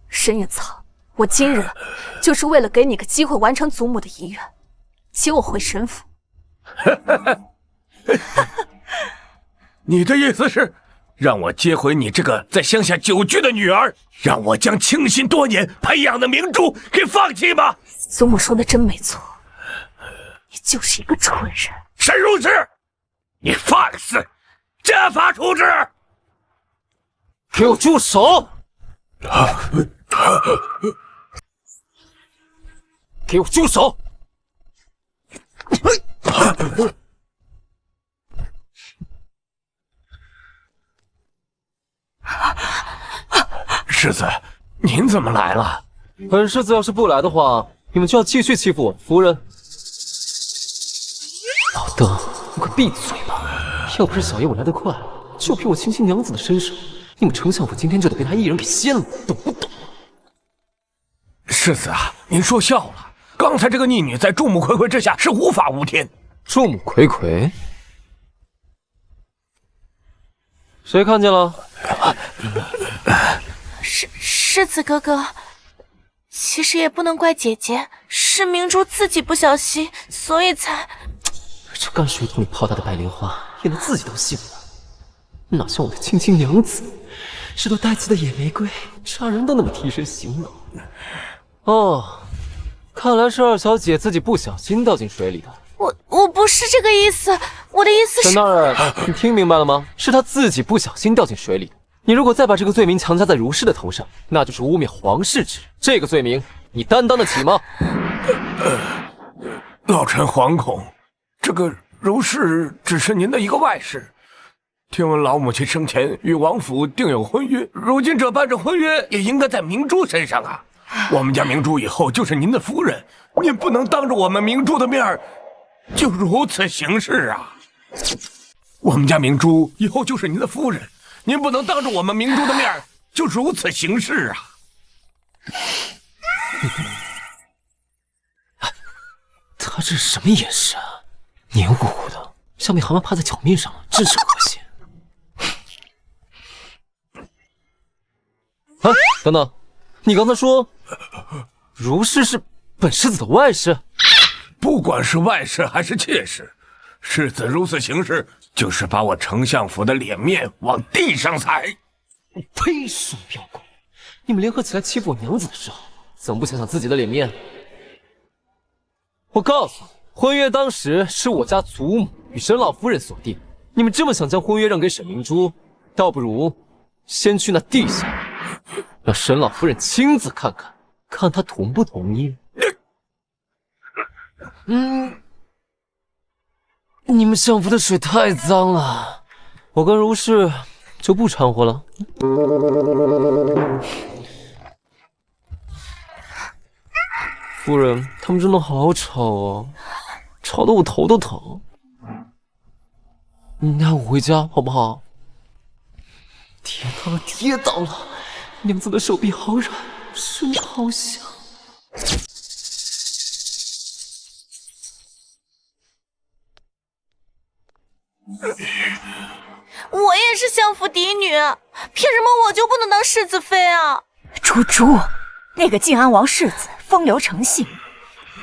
沈远草，我今日就是为了给你个机会完成祖母的遗愿，请我回沈府。你的意思是让我接回你这个在乡下久居的女儿，让我将倾心多年培养的明珠给放弃吗？祖母说的真没错，你就是一个蠢人。沈如是，你放肆！家法处置！给我住手！给我住手！世子，您怎么来了？本世子要是不来的话，你们就要继续欺负我夫人。老邓，你快闭嘴吧！要不是小爷我来得快，就凭我亲亲娘子的身手，你们丞相府今天就得被他一人给掀了，懂不懂？世子啊，您说笑了。刚才这个逆女在众目睽睽之下是无法无天。众目睽睽？谁看见了？世子哥哥，其实也不能怪姐姐，是明珠自己不小心，所以才……这刚水桶里泡大的白莲花，演得自己都信了，哪像我的青青娘子，是朵带刺的野玫瑰，差人都那么提神醒脑。哦，看来是二小姐自己不小心掉进水里的。我不是这个意思，我的意思是……沈大人，你听明白了吗？是她自己不小心掉进水里的。你如果再把这个罪名强加在如氏的头上，那就是污蔑皇室之人。这个罪名，你担当得起吗？老臣惶恐，这个如氏只是您的一个外室。听闻老母亲生前与王府订有婚约，如今这办这婚约也应该在明珠身上啊。我们家明珠以后就是您的夫人，您不能当着我们明珠的面就如此行事啊！我们家明珠以后就是您的夫人，您不能当着我们明珠的面就如此行事啊！他这是什么眼神啊？黏糊糊的，像被蛤蟆趴在脚面上了，真是恶心。啊，等等，你刚才说如氏是本世子的外室？不管是外室还是妾室，世子如此行事，就是把我丞相府的脸面往地上踩。呸！双标狗，你们联合起来欺负我娘子的时候，怎么不想想自己的脸面？我告诉你，婚约当时是我家祖母与沈老夫人所定，你们这么想将婚约让给沈明珠，倒不如先去那地下，让沈老夫人亲自看看，看她同不同意。你们相府的水太脏了，我跟如氏就不掺和了。夫人，他们真的好吵哦，吵得我头都疼。你带我回家好不好？跌倒了，跌倒了！娘子的手臂好软，身子好香。我也是相府嫡女，凭什么我就不能当世子妃啊？猪猪，那个晋安王世子风流成性，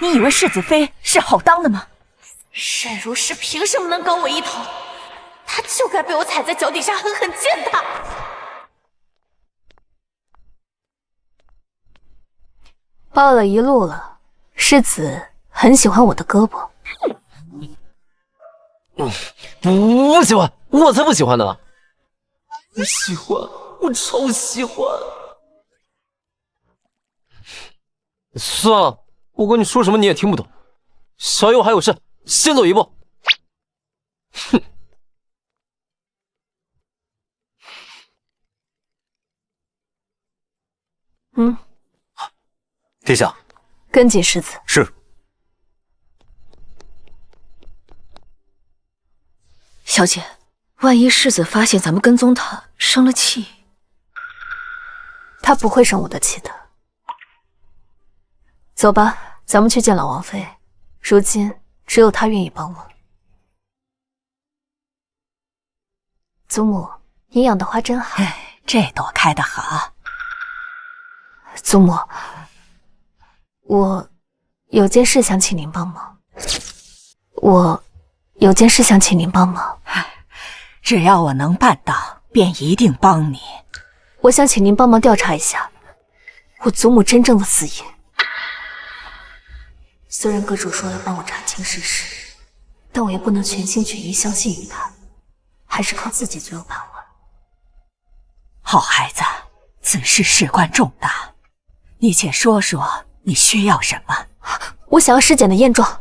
你以为世子妃是好当的吗？沈如氏凭什么能跟我一头？她就该被我踩在脚底下狠狠践踏。抱了一路了，世子很喜欢我的胳膊。不喜欢，我才不喜欢呢！我喜欢，我超喜欢。算了，我跟你说什么你也听不懂。小友还有事，先走一步。哼。殿下，跟紧世子。是。小姐，万一世子发现咱们跟踪他，生了气，他不会生我的气的。走吧，咱们去见老王妃。如今只有她愿意帮我。祖母，你养的花真好。这朵开得好。祖母，我有件事想请您帮忙。只要我能办到，便一定帮你。我想请您帮忙调查一下我祖母真正的死因。虽然阁主说要帮我查清事实，但我也不能全心全意相信于他，还是靠自己最有把握。好孩子，此事事关重大，你且说说你需要什么。我想要尸检的验状，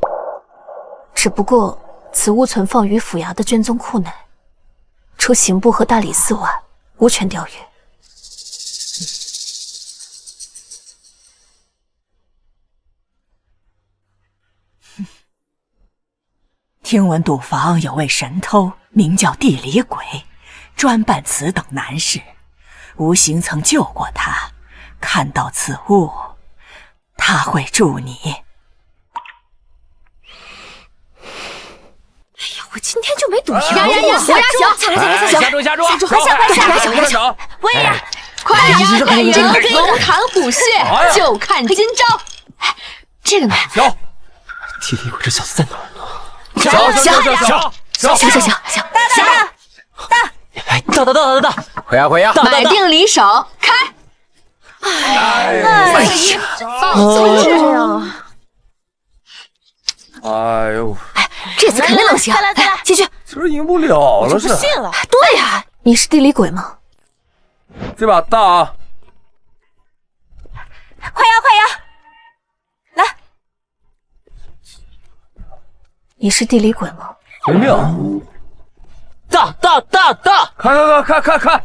只不过此物存放于府衙的卷宗库内，除刑部和大理寺外，无权调阅。听闻赌坊有位神偷，名叫地理鬼，专办此等难事。吴行曾救过他，看到此物，他会助你。哎呀，我今天就没赌赢。呀！下注！快下！喂呀！快呀！龙潭虎穴，就看今朝。这个呢？有。地理鬼这小子在哪儿呢？小，大，回呀！买定离手，开！就这样。哎呦，这次肯定能行！再来，继续。今儿赢不了了是？不信了。对呀，你是地理鬼吗？这把大啊！快摇！来，你是地理鬼吗？真妙！大！看！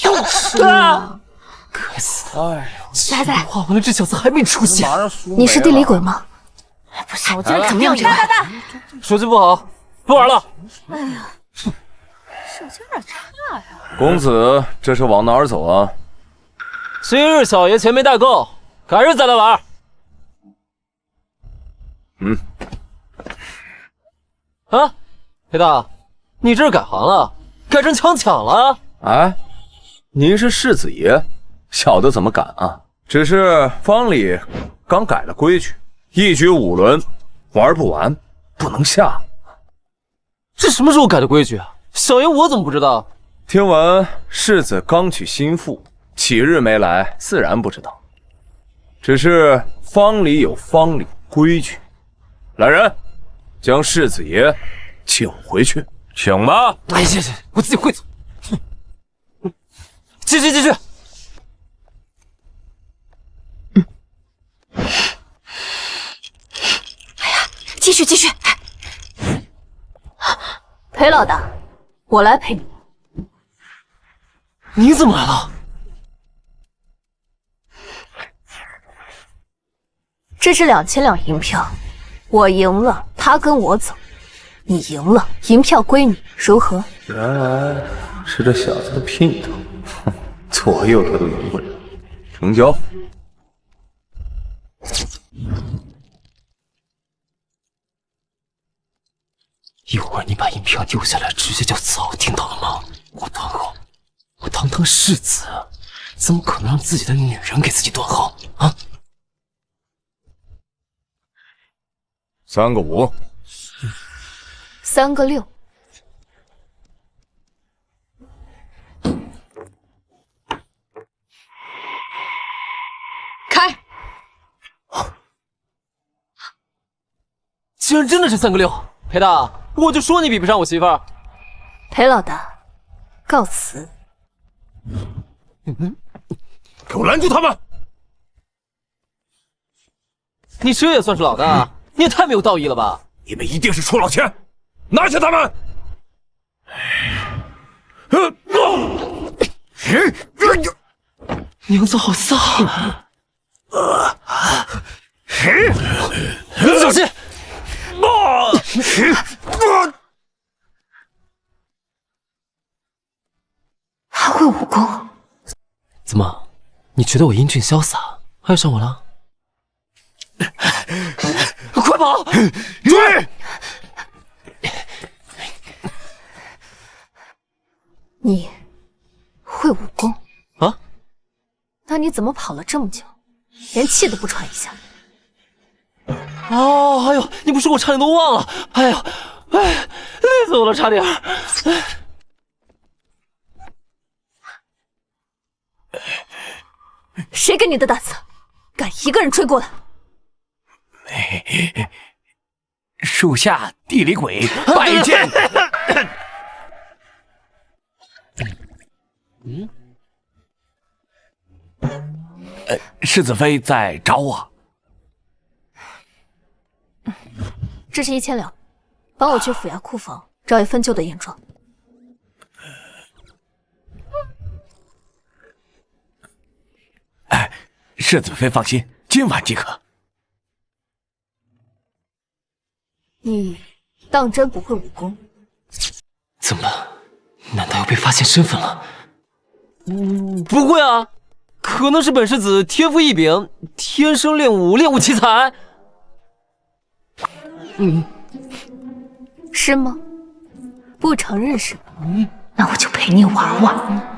又输了，该死！哎来，画完了，这小子还没出现。你是地理鬼吗？不行，我今天怎么样？这个手气不好，不玩了。哎呀，手气有点差呀。公子这是往哪儿走啊？今日小爷钱没带够，改日再来玩。啊，裴大，你这是改行了，改成枪抢了？哎，您是世子爷，小的怎么敢啊？只是坊里刚改了规矩，一局5轮，玩不完不能下。这什么时候改的规矩啊？小爷我怎么不知道？听闻世子刚娶新妇，几日没来，自然不知道。只是坊里有坊里规矩，来人，将世子爷请回去，请吧。哎呀，我自己会走。继续。继续。裴老大，我来陪你。你怎么来了？这是2000两银票，我赢了，他跟我走；你赢了，银票归你，如何？原来是这小子的姘头，左右他都赢不了，成交。一会儿你把银票丢下来，直接就走，听到了吗？我断后，我堂堂世子，怎么可能让自己的女人给自己断后啊？3个5，3个6。开！竟然真的是3个6，裴大，我就说你比不上我媳妇儿。裴老大，告辞。给我拦住他们！你这也算是老大？你也太没有道义了吧！你们一定是出老千，拿下他们！娘子好飒！你小心！还会武功？怎么，你觉得我英俊潇洒，爱上我了？快跑！追！你会武功啊？那你怎么跑了这么久，连气都不喘一下？哦，哎呦，你不说我差点都忘了。哎呦，累死我了，差点。谁给你的胆子，敢一个人追过来？属下地理鬼拜见。世子妃在找我。这是1000两，帮我去府衙库房找一份旧的砚状。世子妃放心，今晚即可。你当真不会武功？怎么了？难道要被发现身份了？不会啊，可能是本世子天赋异禀，天生练武，练武奇才。是吗？不承认是吧？那我就陪你玩玩。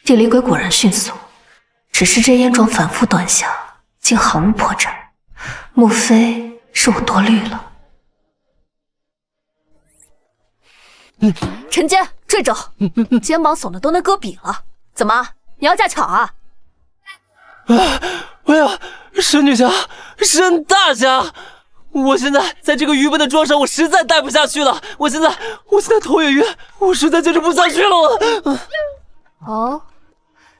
地理鬼果然迅速，只是这烟状反复断下，竟毫无破绽，莫非是我多虑了？陈坚，坠肘，肩膀耸的都能搁笔了，怎么？你要架桥啊？哎呀，沈女侠，沈大侠，我现在在这个愚笨的庄上，我实在待不下去了。我现在头也晕，我实在坚持不下去了。哦，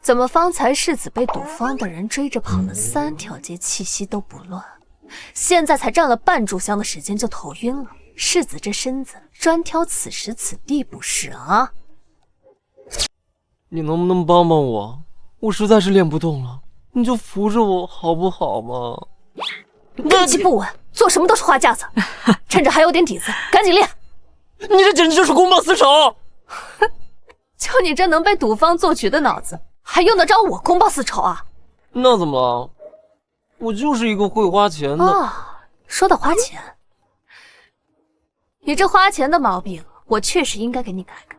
怎么方才世子被赌坊的人追着跑了3条街，气息都不乱，现在才站了半炷香的时间就头晕了？世子这身子专挑此时此地不是啊？你能不能帮帮我？我实在是练不动了，你就扶着我好不好嘛？根基不稳，做什么都是花架子。趁着还有点底子，赶紧练。你这简直就是公报私仇！就你这能被赌坊做局的脑子，还用得着我公报私仇啊？那怎么了？我就是一个会花钱的。说到花钱，你这花钱的毛病，我确实应该给你改改。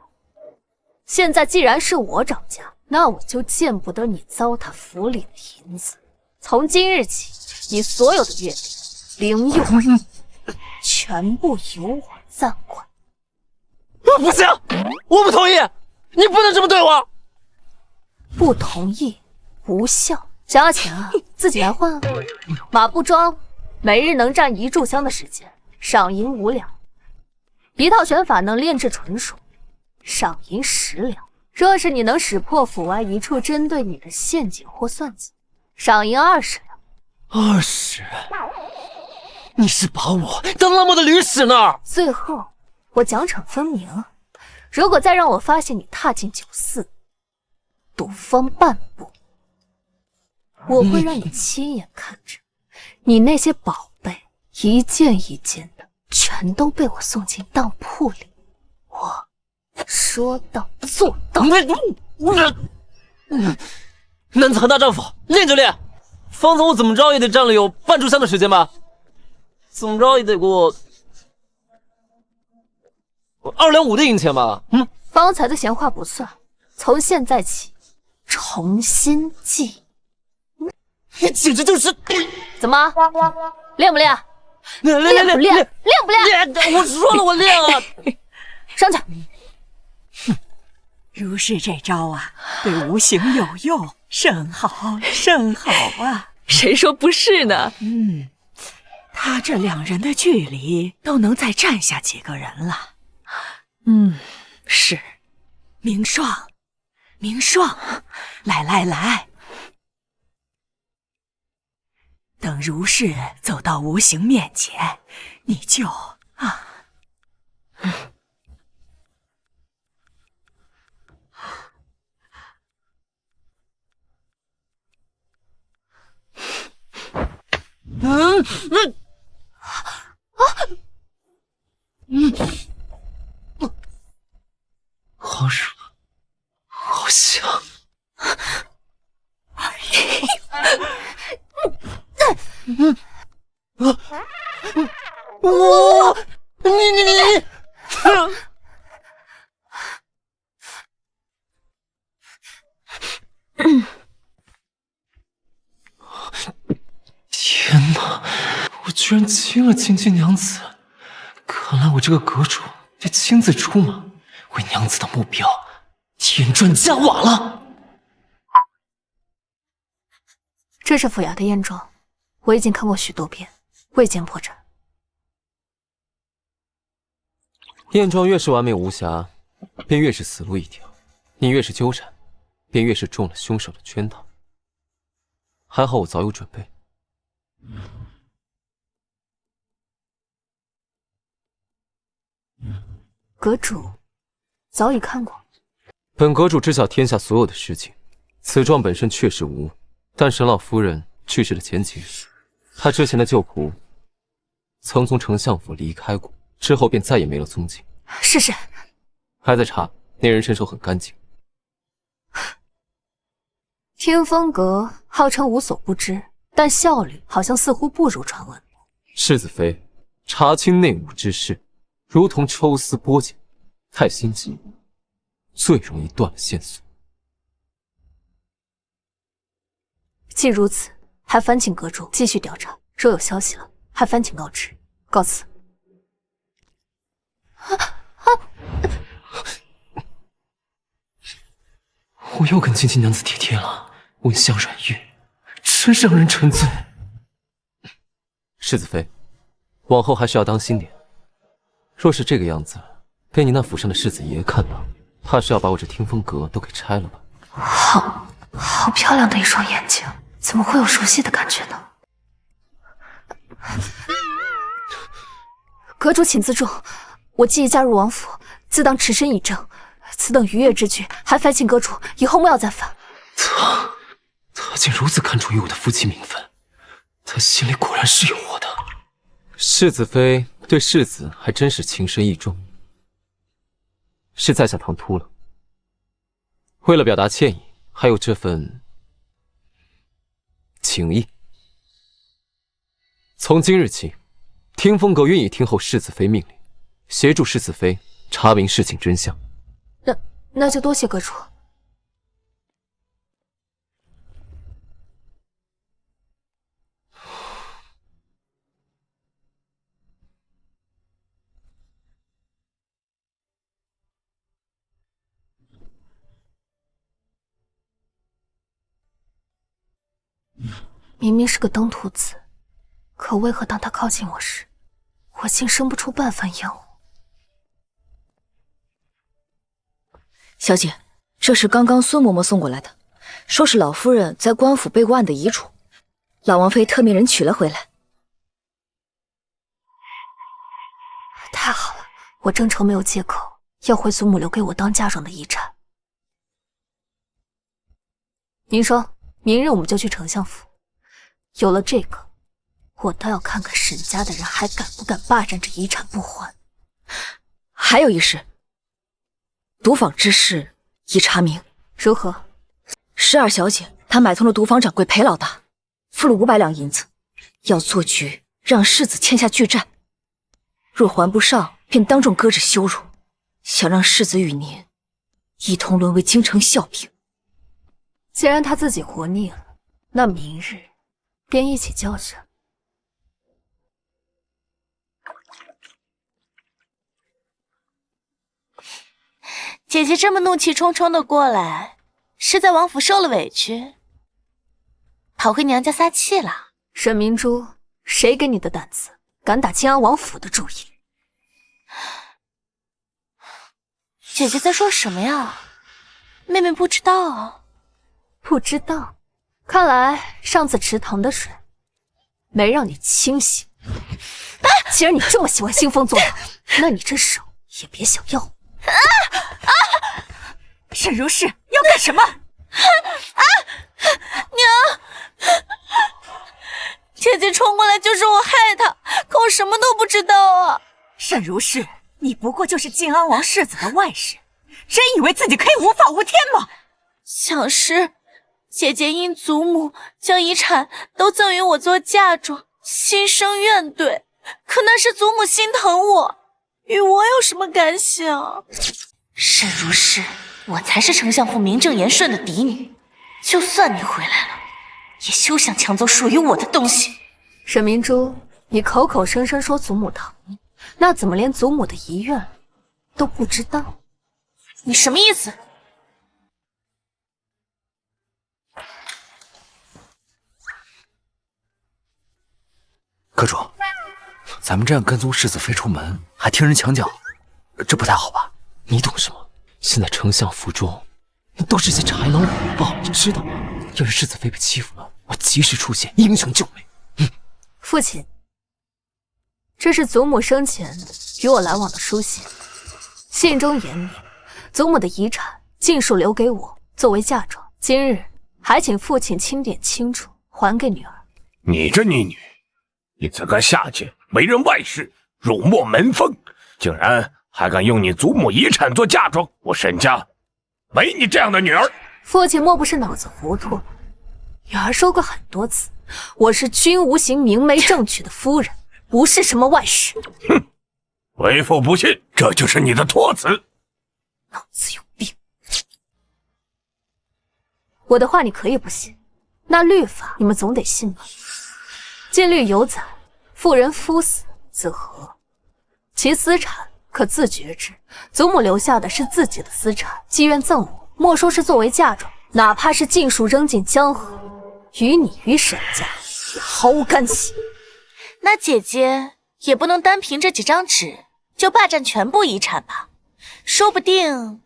现在既然是我掌家，那我就见不得你糟蹋府里的银子。从今日起，你所有的月饼、零用全部由我暂管。不行，我不同意，你不能这么对我。不同意，无效。想要钱啊，自己来换啊。马步庄每日能战1炷香的时间，赏银5两；一套拳法能炼制纯熟，赏银10两。若是你能识破府外一处针对你的陷阱或算计，赏银20两。20？你是把我当拉磨的驴使呢？最后，我奖惩分明。如果再让我发现你踏进酒肆、赌坊半步，我会让你亲眼看着你那些宝贝一件一件的全都被我送进当铺里。我说到做到。男子汉大丈夫，练就练。方才我怎么着也得站了有半炷香的时间吧？怎么着也得给我2两5的银钱吧？方才的闲话不算，从现在起重新计。你简直就是……怎么练不练？练不练？练不练？我说了，我练啊！上去。如是这招啊，对无形有用，甚好，甚好啊！谁说不是呢？他这2人的距离都能再站下几个人了。是。明霜，明霜，来，等如是走到无形面前，你就好爽，好香。你！天哪！我居然亲了青青娘子，看来我这个阁主得亲自出马，为娘子的目标添砖加瓦了。这是府衙的验状，我已经看过许多遍，未见破绽。验状越是完美无瑕，便越是死路一条；你越是纠缠，便越是中了凶手的圈套。还好我早有准备。阁主早已看过。本阁主知晓天下所有的事情，此状本身确实无误，但沈老夫人去世的前几日，她之前的旧仆曾从丞相府离开过，之后便再也没了踪迹。是，还在查，那人身手很干净。天风阁号称无所不知，但效率好像似乎不如传闻。世子妃查清内幕之事，如同抽丝剥茧，太心急，最容易断了线索。既如此，还烦请阁主继续调查，若有消息了，还烦请告知。告辞。我又跟青青娘子贴贴了，温香软玉，真让人沉醉。世子妃，往后还是要当心点。若是这个样子，被你那府上的世子爷看到，怕是要把我这听风阁都给拆了吧？好漂亮的一双眼睛，怎么会有熟悉的感觉呢？阁主请自重，我既已嫁入王府，自当持身以正，此等逾越之举，还烦请阁主以后莫要再犯。他竟如此看重于我的夫妻名分，他心里果然是有我的。世子妃对世子还真是情深意重，是在下唐突了。为了表达歉意，还有这份情谊，从今日起，听风阁愿意听候世子妃命令，协助世子妃查明事情真相。那就多谢阁主。明明是个登徒子，可为何当他靠近我时，我竟生不出半分厌恶？小姐，这是刚刚孙嬷嬷送过来的，说是老夫人在官府备过案的遗嘱，老王妃特命人取了回来。太好了，我正愁没有借口要回祖母留给我当嫁妆的遗产。您说，明日我们就去丞相府。有了这个，我倒要看看沈家的人还敢不敢霸占这遗产不还。还有一事，毒坊之事已查明。如何？十二小姐她买通了毒坊掌柜裴老大，付了500两银子，要做局让世子欠下巨债，若还不上，便当众搁置羞辱，想让世子与您一同沦为京城笑柄。既然他自己活腻了，那明日便一起叫着。姐姐这么怒气冲冲的过来，是在王府受了委屈，跑回娘家撒气了。沈明珠，谁给你的胆子，敢打靖安王府的主意？姐姐在说什么呀？妹妹不知道啊。不知道，看来上次池塘的水没让你清醒。既然你这么喜欢兴风作浪，那你这手也别想要。沈如是要干什么？娘，姐姐冲过来就是我害她，可我什么都不知道啊。沈如是，你不过就是靖安王世子的外室，真以为自己可以无法无天吗？想是姐姐因祖母将遗产都赠予我做嫁妆，心生怨怼，可那是祖母心疼我，与我有什么干系啊？沈如是，我才是丞相府名正言顺的嫡女，就算你回来了，也休想抢走属于我的东西。沈明珠，你口口声声说祖母疼你，那怎么连祖母的遗愿都不知道？你什么意思？阁主，咱们这样跟踪世子妃出门，还听人墙角，这不太好吧？你懂什么？现在丞相府中都是些豺狼虎豹，你知道吗？要是世子妃被欺负了，我及时出现，英雄救美。父亲，这是祖母生前与我来往的书信，信中言明，祖母的遗产尽数留给我作为嫁妆，今日还请父亲钦点清楚，还给女儿。你这逆女，你自个下贱，为人外室，辱没门风，竟然还敢用你祖母遗产做嫁妆，我沈家没你这样的女儿。父亲莫不是脑子糊涂了？女儿说过很多次，我是君无形明媒正娶的夫人，不是什么外室。哼，为父不信，这就是你的托词。脑子有病！我的话你可以不信，那律法你们总得信吧？禁律有载，妇人夫死自和，其私产可自决之。祖母留下的是自己的私产，既愿赠我，莫说是作为嫁妆，哪怕是尽数扔进江河，与你与沈家也毫无干系。那姐姐也不能单凭这几张纸就霸占全部遗产吧？说不定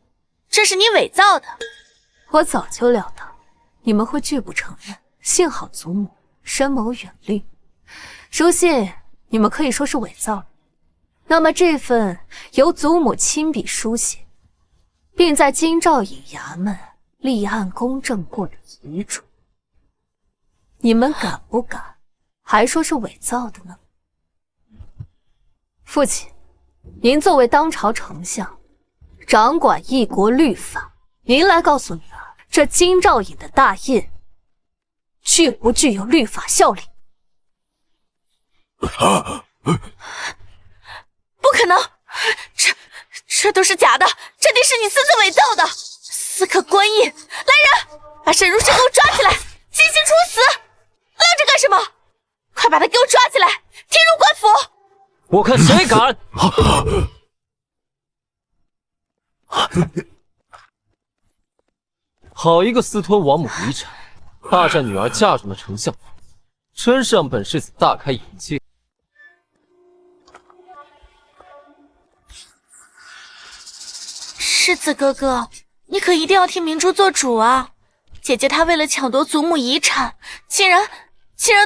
这是你伪造的。我早就料到你们会拒不承认，幸好祖母深谋远虑，书信你们可以说是伪造了。那么这份由祖母亲笔书写，并在京兆尹衙门立案公证过的遗嘱，你们敢不敢还说是伪造的呢？父亲，您作为当朝丞相，掌管一国律法，您来告诉女儿，这京兆尹的大印具不具有律法效力？不可能，这都是假的，这定是你私自伪造的。私刻官印，来人，把沈如是给我抓起来，进行处死！愣着干什么？快把他给我抓起来，踢入官府！我看谁敢！好一个私吞王母遗产，霸占女儿嫁妆的丞相府，真是让本世子大开眼界。世子哥哥，你可一定要替明珠做主啊！姐姐她为了抢夺祖母遗产，竟然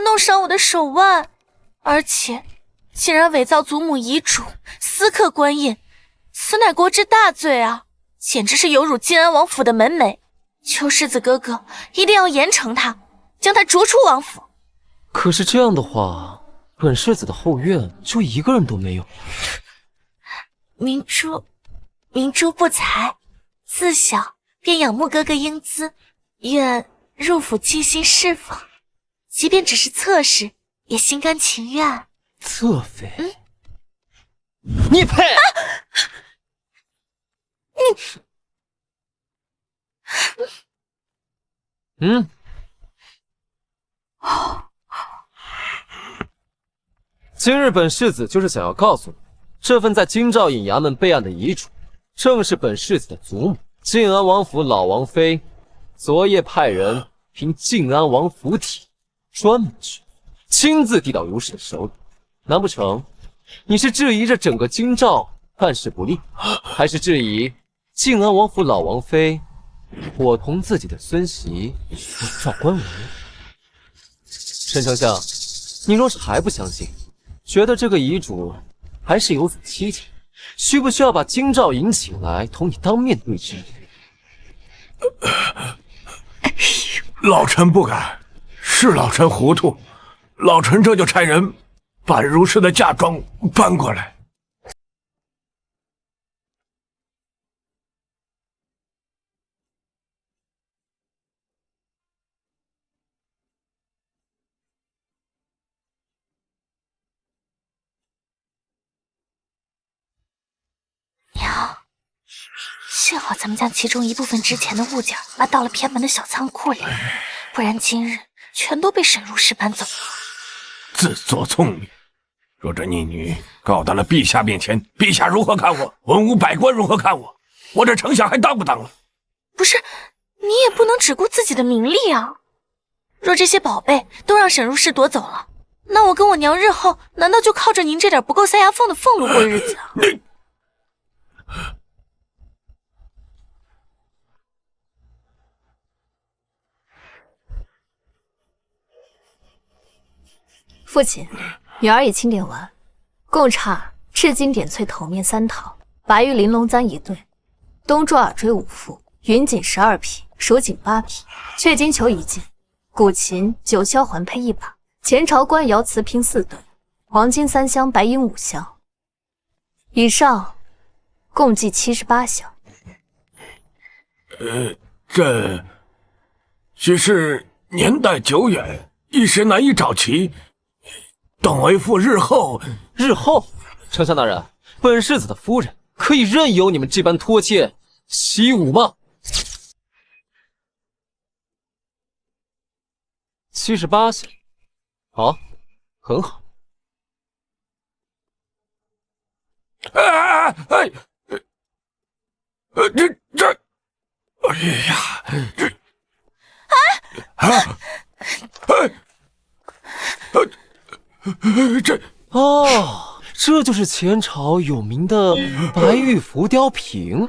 弄伤我的手腕，而且竟然伪造祖母遗嘱，私刻官印，此乃国之大罪啊！简直是有辱晋安王府的门楣。求世子哥哥一定要严惩他，将他逐出王府。可是这样的话，本世子的后院就一个人都没有。明珠不才，自小便仰慕哥哥英姿，愿入府尽心侍奉，即便只是侧室，也心甘情愿。侧妃，你配！今日本世子就是想要告诉你，这份在京兆尹衙门备案的遗嘱，正是本世子的祖母晋安王府老王妃昨夜派人凭晋安王府邸专门去亲自递到如氏的手里。难不成你是质疑这整个京兆办事不力，还是质疑晋安王府老王妃伙同自己的孙媳伪造官文？沈丞相，你若是还不相信，觉得这个遗嘱还是有阻蹊跷，需不需要把京兆尹请来同你当面对质？老臣不敢，是老臣糊涂，老臣这就差人把如氏的嫁妆搬过来。娘，幸好咱们将其中一部分值钱的物件搬到了偏门的小仓库里，不然今日全都被沈如氏搬走了。自作聪明，若这逆女告到了陛下面前，陛下如何看我？文武百官如何看我？我这丞相还当不当了？不是，你也不能只顾自己的名利啊！若这些宝贝都让沈如氏夺走了，那我跟我娘日后难道就靠着您这点不够塞牙缝的俸禄过日子啊？父亲，女儿已清点完，共差赤金点翠头面3套，白玉玲珑簪1对，东珠耳坠5副，云锦12匹，蜀锦8匹，雀金球1件，古琴9箫环佩1把，前朝官窑瓷瓶4对，黄金3箱，白银5箱，以上共计78箱。这许是年代久远，一时难以找齐。等为父日后，丞相大人，本世子的夫人可以任由你们这般拖欠习武吗？ 78下，好，很好。这，哎呀，这就是前朝有名的白玉浮雕瓶。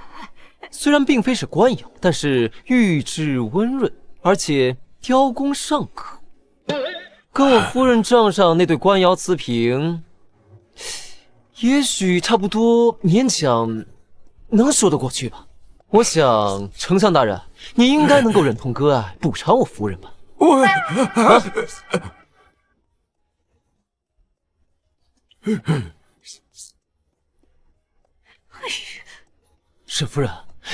虽然并非是官窑，但是玉质温润，而且雕工尚可。跟我夫人账上那对官窑瓷瓶，也许差不多，勉强能说得过去吧。我想，丞相大人，你应该能够忍痛割爱，补偿我夫人吧？沈夫人，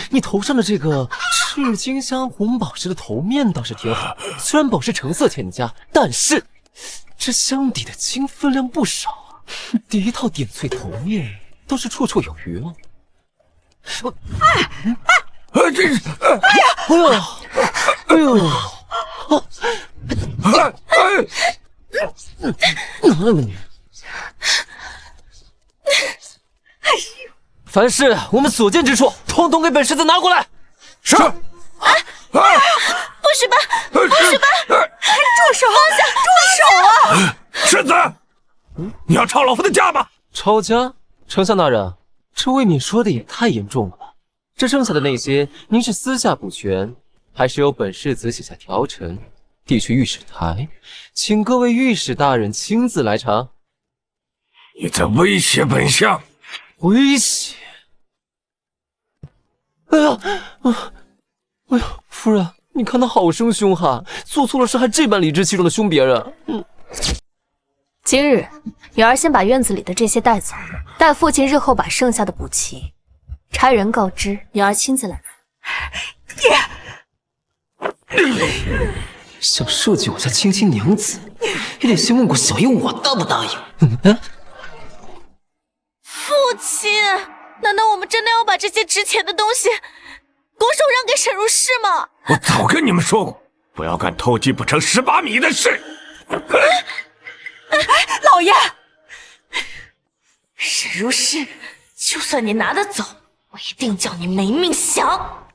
你头上的这个赤金香红宝石的头面倒是挺好，虽然宝石成色欠佳，但是这香底的金分量不少啊。第一套点翠头面倒是绰绰有余了。这是，哎呦，拿来吧你！凡是我们所见之处，统统给本世子拿过来。是。不许搬！不许搬！住手！放下！住手啊！世子，你要抄老夫的家吗？抄家？丞相大人，这未免说的也太严重了吧？这剩下的那些，您是私下补全，还是由本世子写下条陈，递去御史台，请各位御史大人亲自来查？你在威胁本相？威胁？哎呀，哎呀，夫人，你看他好生凶悍，做错了事还这般理直气壮的凶别人。今日女儿先把院子里的这些带走，待父亲日后把剩下的补齐，差人告知女儿亲自来拿。想设计我家卿卿娘子，也得先问过小爷我答不答应。父亲，难道我们真的要把这些值钱的东西拱手让给沈如是吗？我早跟你们说过，不要干偷鸡不成蚀把米的事。老爷，沈如是，就算你拿得走，我一定叫你没命享。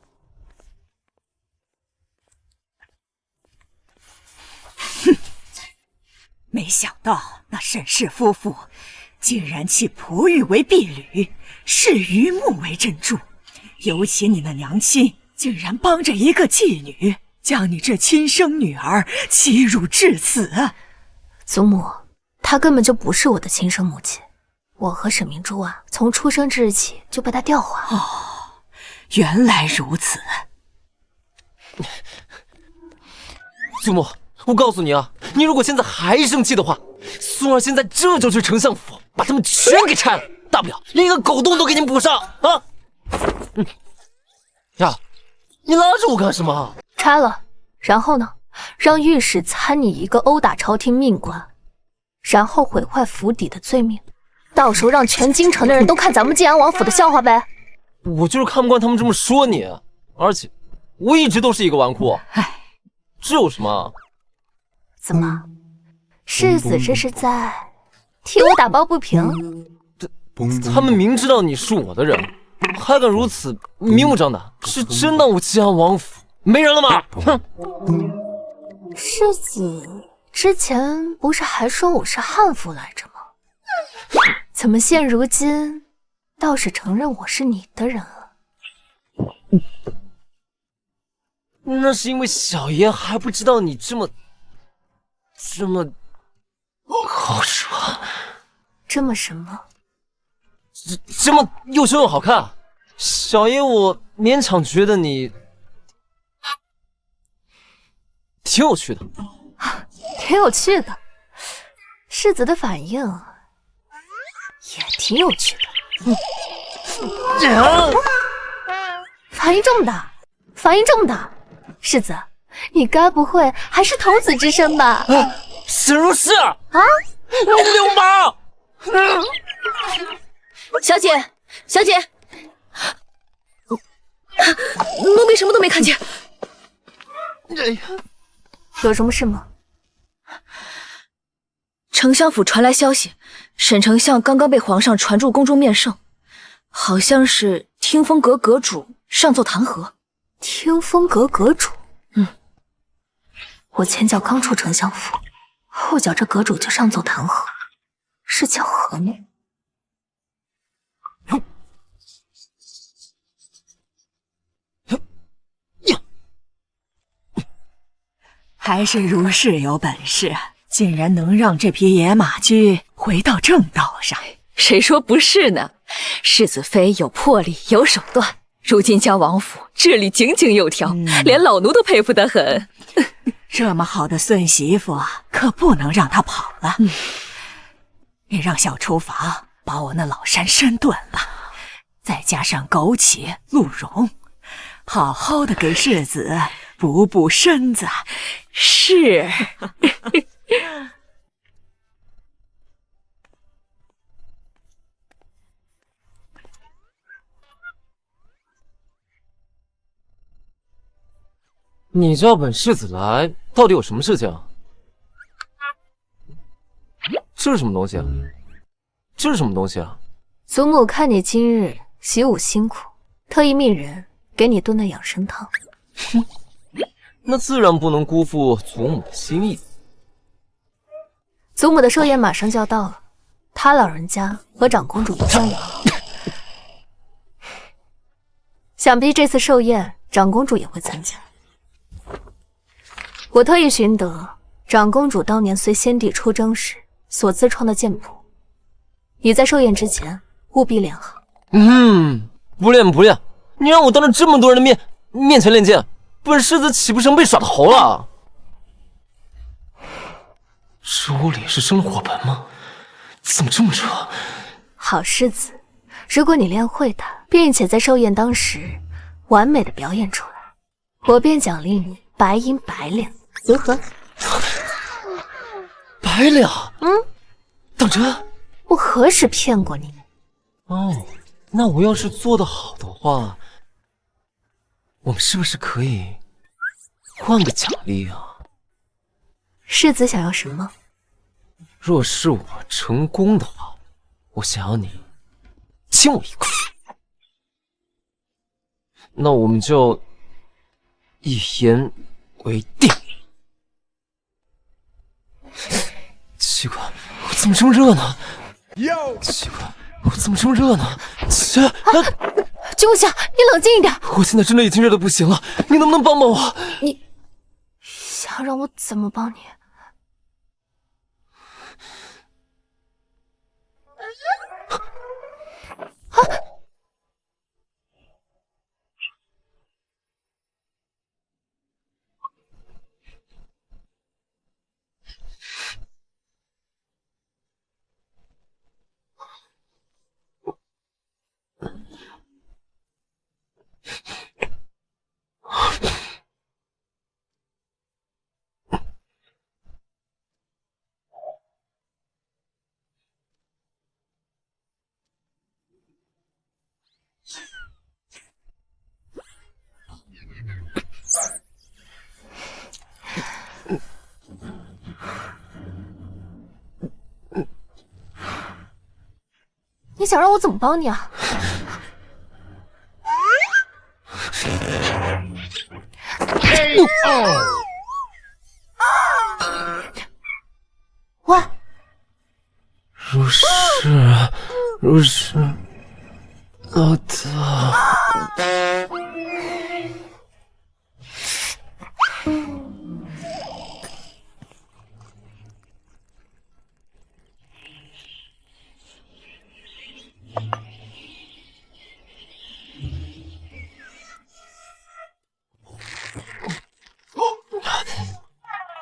哼，没想到那沈氏夫妇竟然弃璞玉为婢女，视榆木为珍珠，尤其你那娘亲竟然帮着一个妓女，将你这亲生女儿欺辱至此。祖母，她根本就不是我的亲生母亲，我和沈明珠啊，从出生之日起就被她调换。哦，原来如此。祖母，我告诉你啊，你如果现在还生气的话，孙儿现在这就去丞相府，把他们全给拆了，大不了连一个狗洞都给你补上啊！呀，你拉着我干什么？拆了，然后呢？让御史参你一个殴打朝廷命官，然后毁坏府邸的罪名，到时候让全京城的人都看咱们晋安王府的笑话呗。我就是看不惯他们这么说你，而且我一直都是一个纨绔。唉，这有什么？怎么，世子这是在替我打抱不平？他们明知道你是我的人，还敢如此明目张胆，是真当我晋安王府没人了吗？哼！世子之前不是还说我是悍妇来着吗？怎么现如今倒是承认我是你的人了？那是因为小爷还不知道你这么好说，这么什么？这么又凶又好看，小爷我勉强觉得你挺有趣的，挺有趣的。世子的反应也挺有趣的。反应这么大，反应这么大，世子，你该不会还是童子之身吧？沈如是啊，流氓！小姐，小姐，奴婢什么都没看见。有什么事吗？丞相府传来消息，沈丞相刚刚被皇上传入宫中面圣，好像是听风阁阁主上奏弹劾。听风阁阁主？我前脚刚出丞相府，后脚这阁主就上奏弹劾，是巧合吗？还是如是有本事，竟然能让这匹野马驹回到正道上。谁说不是呢？世子妃有魄力，有手段，如今将王府治理井井有条，连老奴都佩服得很。这么好的孙媳妇啊，可不能让她跑了。你让小厨房把我那老山参炖了，再加上枸杞、鹿茸，好好的给世子补补身子。是。你叫本世子来，到底有什么事情？这是什么东西啊？这是什么东西啊？祖母看你今日习武辛苦，特意命人给你炖的养生汤。那自然不能辜负祖母的心意。祖母的寿宴马上就要到了，他老人家和长公主一样有。想必这次寿宴，长公主也会参加。我特意寻得长公主当年随先帝出征时所自创的剑谱，你在寿宴之前务必练好。不练不练，你让我当着这么多人的面前练剑，本世子岂不成被耍头了？这屋里是生了火盆吗？怎么这么热？好世子，如果你练会它，并且在寿宴当时完美的表演出来，我便奖励你白银100两，如何？100两？当真？我何时骗过你？哦，那我要是做得好的话，我们是不是可以换个奖励啊？世子想要什么？若是我成功的话，我想要你亲我一口。那我们就一言为定。奇怪，我怎么这么热呢？奇怪，我怎么这么热呢？君相，你冷静一点。我现在真的已经热得不行了，你能不能帮帮我？你想让我怎么帮你？你想让我怎么帮你啊？喂，如是，老大。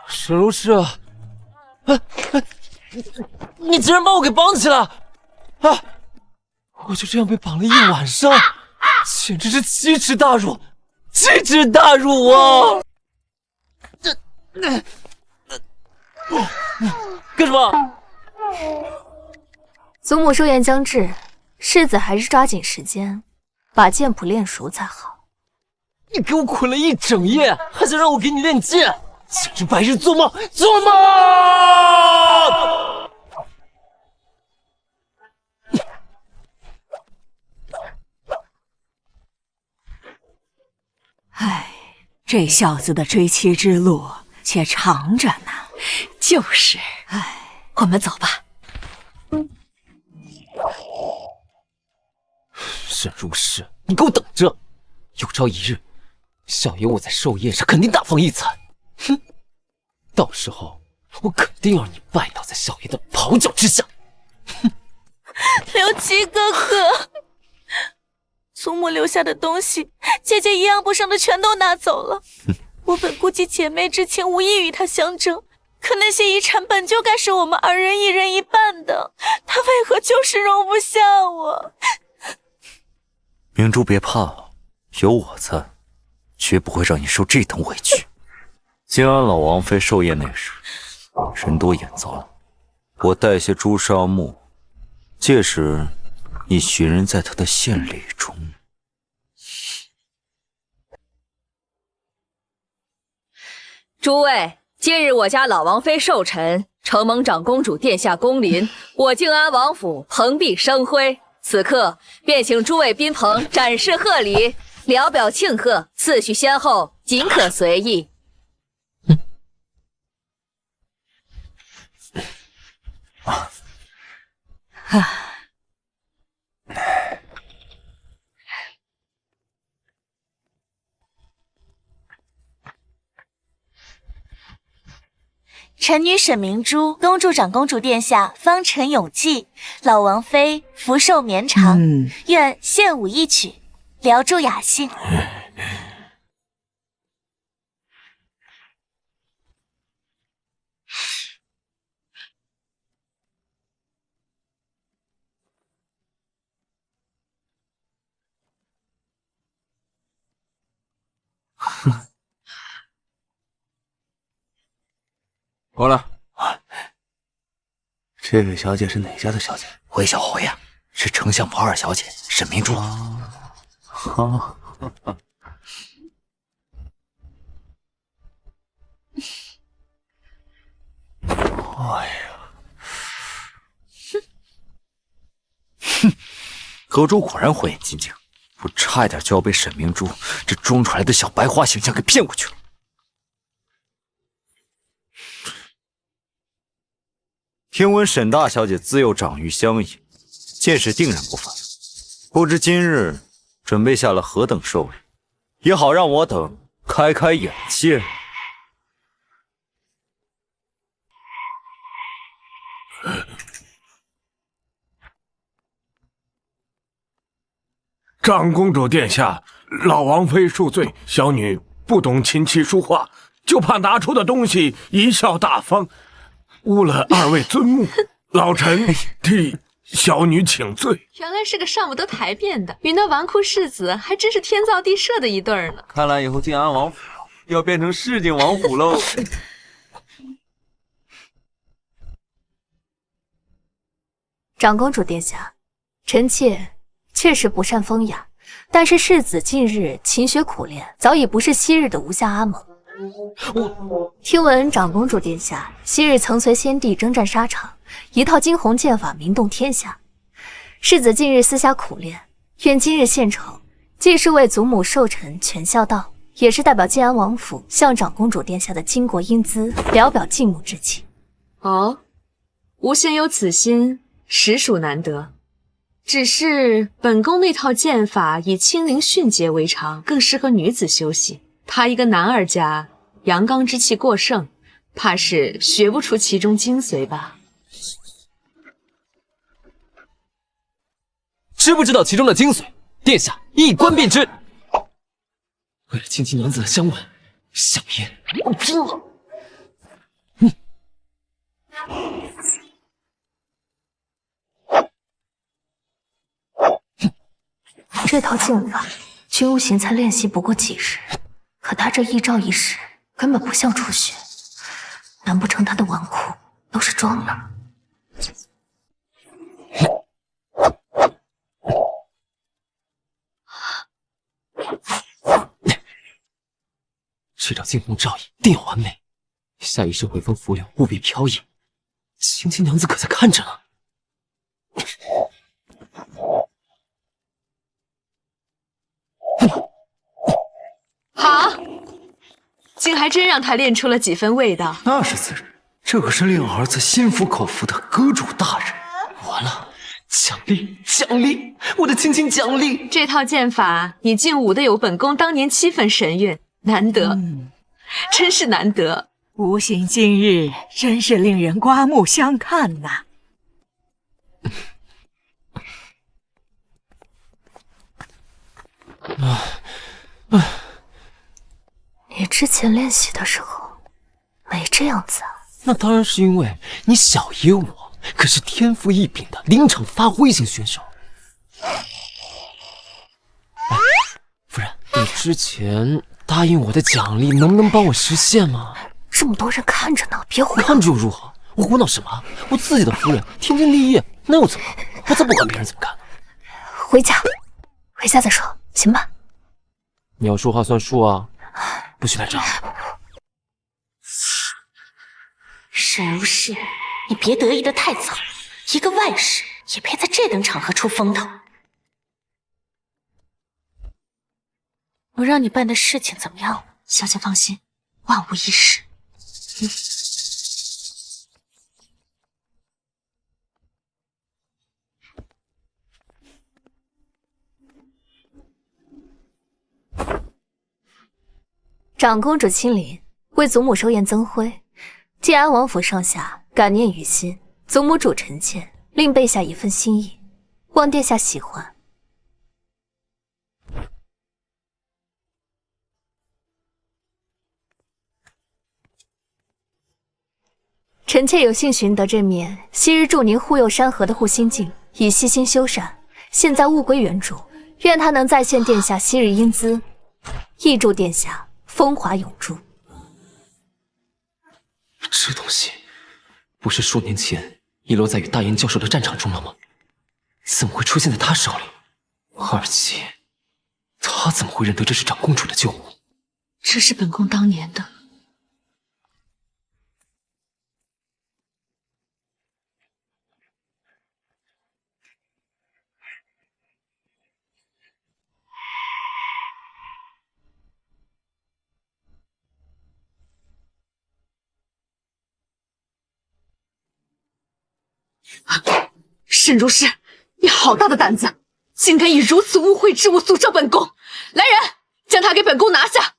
沈如是，你竟然把我给绑起来啊！我就这样被绑了一晚上，简直是奇耻大辱，奇耻大辱啊！干什么？祖母寿宴将至，世子还是抓紧时间把剑谱练熟才好。你给我捆了一整夜，还想让我给你练剑？像是白日做梦，做梦！唉，这小子的追妻之路且长着呢。就是，唉，我们走吧。沈如是，你给我等着！有朝一日，小爷我在寿宴上肯定大放异彩。哼，到时候我肯定让你拜倒在小爷的袍脚之下。哼，刘琦哥哥，祖母留下的东西，姐姐一样不剩的全都拿走了。我本估计姐妹之情无异与她相争，可那些遗产本就该是我们二人一人一半的，她为何就是容不下我？明珠别怕，有我在，绝不会让你受这等委屈。静安老王妃寿宴那时，人多眼杂，我带些朱砂木，届时你寻人在他的献礼中。诸位，今日我家老王妃寿辰，承蒙长公主殿下光临，我静安王府蓬荜生辉。此刻便请诸位宾朋展示贺礼，聊表庆贺，次序先后尽可随意。臣女沈明珠，恭祝长公主殿下方辰永继，老王妃福寿绵长。愿献舞一曲，聊祝雅兴。过来。这位小姐是哪家的小姐？回小侯呀，是丞相府二小姐沈明珠。好。哎呀，哼，阁主果然火眼金睛，我差一点就要被沈明珠这装出来的小白花形象给骗过去了。听闻沈大小姐自幼长育相宜，见识定然不凡，不知今日准备下了何等寿礼，也好让我等开开眼界。长公主殿下，老王妃恕罪，小女不懂琴棋书画，就怕拿出的东西贻笑大方，误了二位尊目，老臣替小女请罪。原来是个上不得台面的，与那纨绔世子还真是天造地设的一对儿呢。看来以后静安王府要变成市井王府喽。长公主殿下，臣妾确实不善风雅，但是世子近日勤学苦练，早已不是昔日的无下阿蒙。听闻长公主殿下昔日曾随先帝征战沙场，一套惊鸿剑法名动天下。世子近日私下苦练，愿今日献丑，既是为祖母寿辰全孝道，也是代表建安王府向长公主殿下的巾帼英姿聊表敬慕之情。哦，无仙有此心，实属难得。只是本宫那套剑法以轻灵迅捷为常，更适合女子修习。他一个男儿家，阳刚之气过盛，怕是学不出其中精髓吧。知不知道其中的精髓？殿下一观便知。为了亲近娘子的香吻，小爷我拼了！这套剑法，君无行才练习不过几日，可他这一招一式根本不像初学，难不成他的纨绔都是装的？这招惊鸿照影定要完美，下一世回风拂柳，务必飘逸。青青娘子可在看着呢。好，竟还真让他练出了几分味道。那是自然，这可是令儿子心服口服的阁主大人。完了，奖励，奖励，我的青青奖励！这套剑法你竟舞得有本宫当年7分神韵，难得，真是难得。无形今日真是令人刮目相看呐！你之前练习的时候没这样子啊？那当然是因为你小爷我可是天赋异禀的临场发挥型选手。夫人，你之前答应我的奖励能不能帮我实现吗？这么多人看着呢，别胡闹。看着又如何？我胡闹什么？我自己的夫人天经地义，那又怎么？我才不管别人怎么看呢。回家，回家再说，行吧？你要说话算数啊，不许赖账。沈如是，你别得意的太早，一个外室也配在这等场合出风头。我让你办的事情怎么样了？小姐放心，万无一失。长公主亲临，为祖母收验增辉。晋安王府上下感念于心，祖母主臣妾令备下一份心意，望殿下喜欢。臣妾有幸寻得这面昔日助您护佑山河的护心镜，已悉心修缮，现在物归原主。愿它能再现殿下昔日英姿，亦祝殿下风华永驻。这东西不是数年前遗落在与大燕交手的战场中了吗？怎么会出现在他手里？而且他怎么会认得这是长公主的旧物？这是本宫当年的。沈如是，你好大的胆子，竟敢以如此污秽之物诅咒本宫！来人，将他给本宫拿下！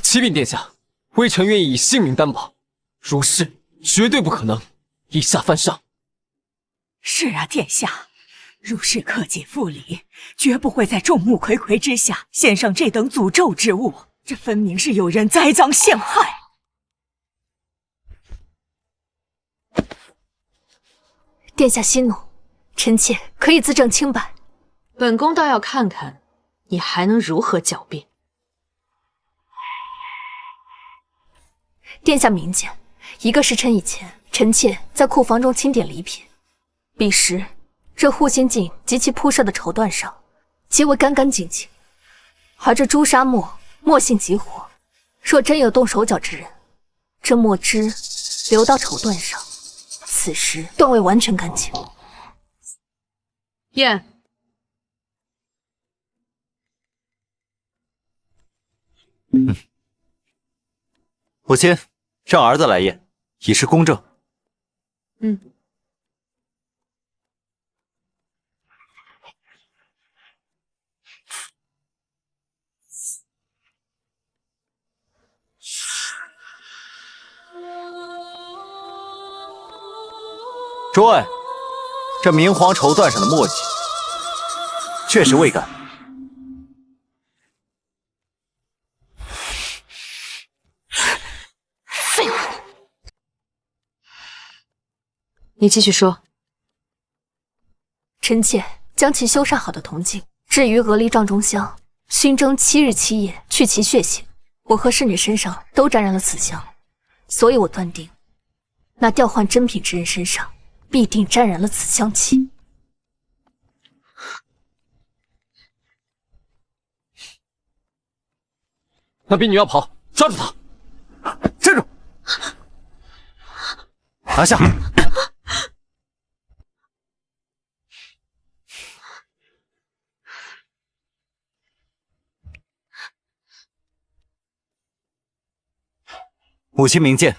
启禀殿下，微臣愿意以性命担保，如是绝对不可能以下犯上。是啊，殿下，如是克己复礼，绝不会在众目睽睽之下献上这等诅咒之物，这分明是有人栽赃陷害。殿下息怒，臣妾可以自证清白。本宫倒要看看你还能如何狡辩。殿下明鉴，1个时辰以前，臣妾在库房中清点礼品，彼时这护心镜及其铺设的绸缎上皆为干干净净，而这朱砂墨性极活，若真有动手脚之人，这墨汁流到绸缎上，此时缎未完全干净。验。母亲，让儿子来验，以示公正。诸位，这明黄绸缎上的墨迹确实未干。废物！你继续说。臣妾将其修缮好的铜镜置于鹅梨帐中香，熏蒸7日7夜，去其血性。我和侍女身上都沾染了此香，所以我断定，那调换珍品之人身上必定沾染了此香气。那婢女要跑，抓住她！站住！拿下！母亲明鉴，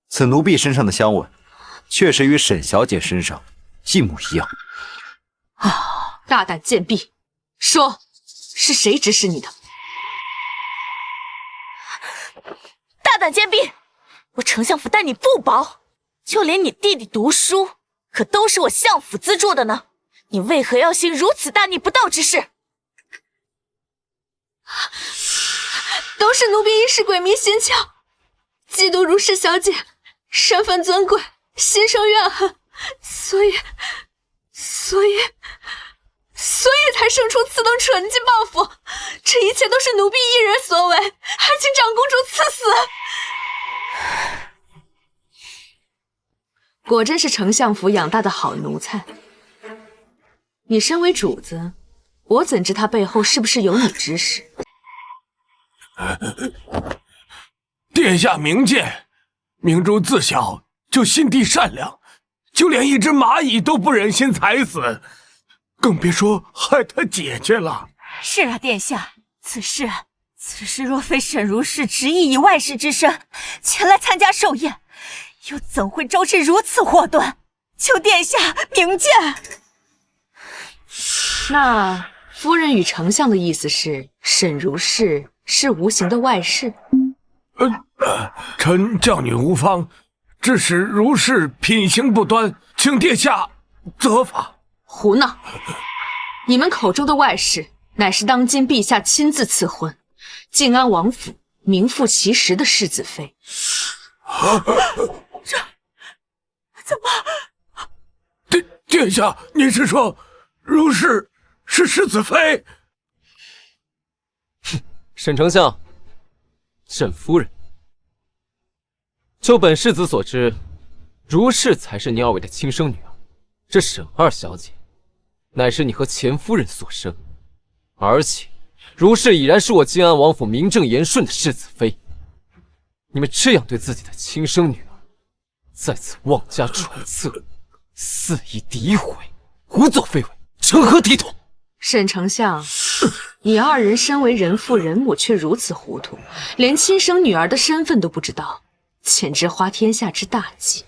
此奴婢身上的香吻，确实与沈小姐身上一模一样。啊！大胆贱婢，说是谁指使你的？大胆贱婢，我丞相府待你不薄，就连你弟弟读书，可都是我相府资助的呢。你为何要行如此大逆不道之事？都是奴婢一时鬼迷心窍，嫉妒如氏小姐身份尊贵，心生怨恨，所以才生出此等蠢计报复。这一切都是奴婢一人所为，还请长公主赐死。果真是丞相府养大的好奴才。你身为主子，我怎知他背后是不是有你指使？殿下明鉴，明珠自小就心地善良，就连一只蚂蚁都不忍心踩死，更别说害他姐姐了。是啊，殿下，此事若非沈如是执意以外室之身前来参加寿宴，又怎会招致如此祸端？求殿下明鉴。那夫人与丞相的意思是，沈如是无形的外室？臣教女无方，致使如是品行不端，请殿下责罚。胡闹！你们口中的外室，乃是当今陛下亲自赐婚，晋安王府名副其实的世子妃。这怎么？殿下，您是说如是是世子妃？沈丞相，沈夫人，就本世子所知，如是才是你二位的亲生女儿。这沈二小姐，乃是你和前夫人所生，而且如是已然是我晋安王府名正言顺的世子妃。你们这样对自己的亲生女儿，在此妄加揣测，肆意诋毁，胡作非为，成何体统？沈丞相，你二人身为人父人母，却如此糊涂，连亲生女儿的身份都不知道，简直花天下之大忌。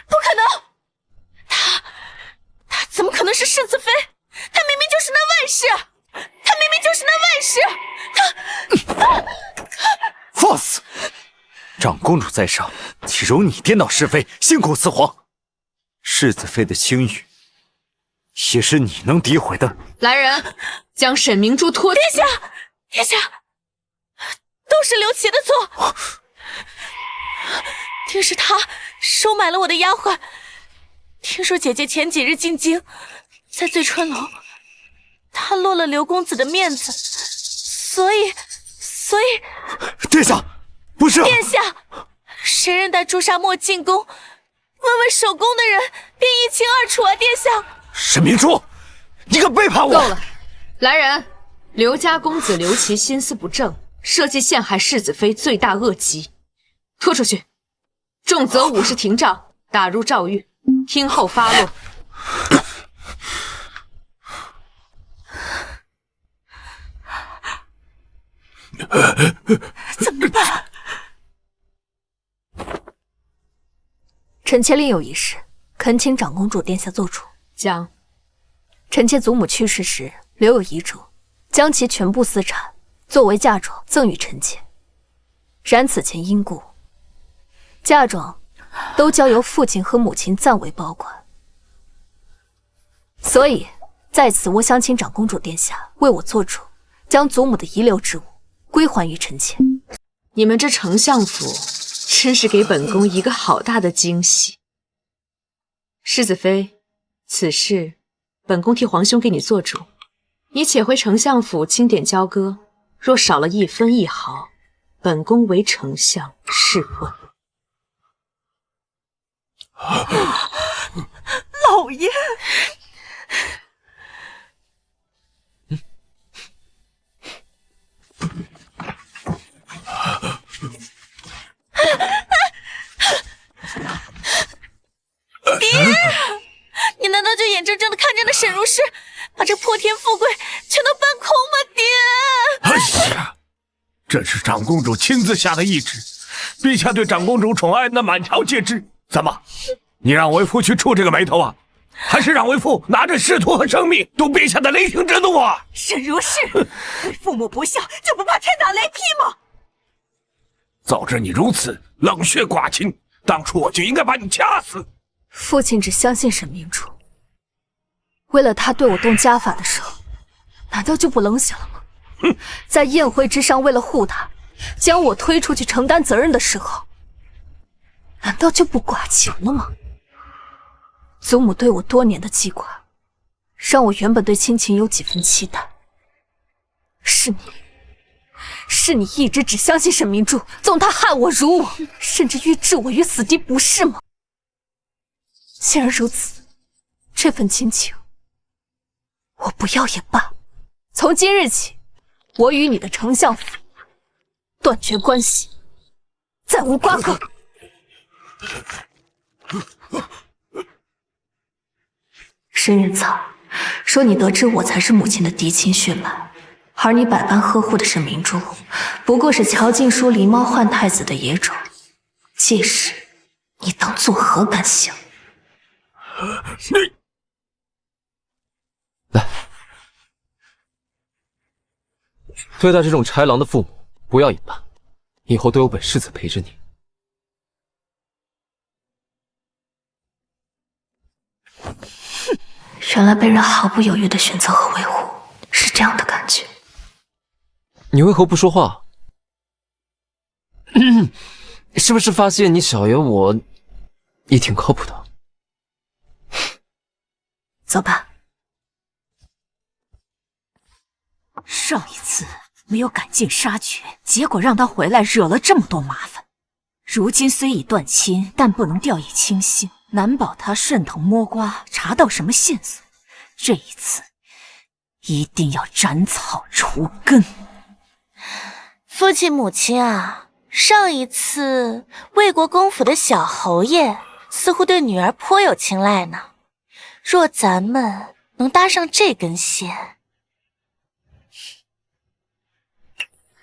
不可能！他怎么可能是世子妃？他明明就是那外室！他明明就是那外室！放肆！长公主在上，岂容你颠倒是非，信口雌黄？世子妃的清誉，也是你能诋毁的。来人，将沈明珠拖。殿下，殿下，都是刘琦的错，定是他收买了我的丫鬟。听说姐姐前几日进京，在醉春楼，她落了刘公子的面子，所以，殿下，不是。殿下，谁人带朱砂墨进宫？问问守宫的人，便一清二楚啊！殿下，沈明珠，你可背叛我！够了！来人，刘家公子刘琦心思不正，设计陷害世子妃，罪大恶极，拖出去，重则50廷杖，打入诏狱，听候发落。怎么办？臣妾另有一事，恳请长公主殿下做主。讲。臣妾祖母去世时留有遗嘱，将其全部私产作为嫁妆赠与臣妾。然此前因故，嫁妆都交由父亲和母亲暂为保管。所以在此，我想请长公主殿下为我做主，将祖母的遗留之物归还于臣妾。你们这丞相府真是给本宫一个好大的惊喜。世子妃，此事本宫替皇兄给你做主，你且回丞相府清点交割，若少了1分1毫，本宫为丞相试问。老爷，爹，你难道就眼睁睁的看着那沈如是把这破天富贵全都搬空吗？爹！哎呀，这是长公主亲自下的懿旨，陛下对长公主宠爱那满朝皆知。怎么，你让为父去触这个眉头啊？还是让为父拿着仕途和生命赌陛下的雷霆之怒啊？沈如是，对父母不孝，就不怕天打雷劈吗？早知你如此冷血寡情，当初我就应该把你掐死。父亲只相信沈明珠，为了他对我动家法的时候，难道就不冷血了吗？在宴会之上，为了护他，将我推出去承担责任的时候，难道就不寡情了吗？祖母对我多年的记挂，让我原本对亲情有几分期待。是你一直只相信沈明珠，纵他害我辱我，甚至欲置我于死地，不是吗？既然如此，这份亲情我不要也罢。从今日起，我与你的丞相府断绝关系，再无瓜葛。沈远草说，你得知我才是母亲的嫡亲血脉，而你百般呵护的沈明珠，不过是乔禁书狸猫换太子的野种。届时，你当作何感想？来，对待这种豺狼的父母，不要也罢，以后都有本世子陪着你。原来被人毫不犹豫的选择和维护，是这样的感觉。你为何不说话？是不是发现你小爷我也挺靠谱的？走吧。上一次没有赶尽杀绝，结果让他回来惹了这么多麻烦。如今虽已断亲，但不能掉以轻心，难保他顺藤摸瓜查到什么线索。这一次一定要斩草除根。父亲母亲啊，上一次魏国公府的小侯爷似乎对女儿颇有青睐呢。若咱们能搭上这根线，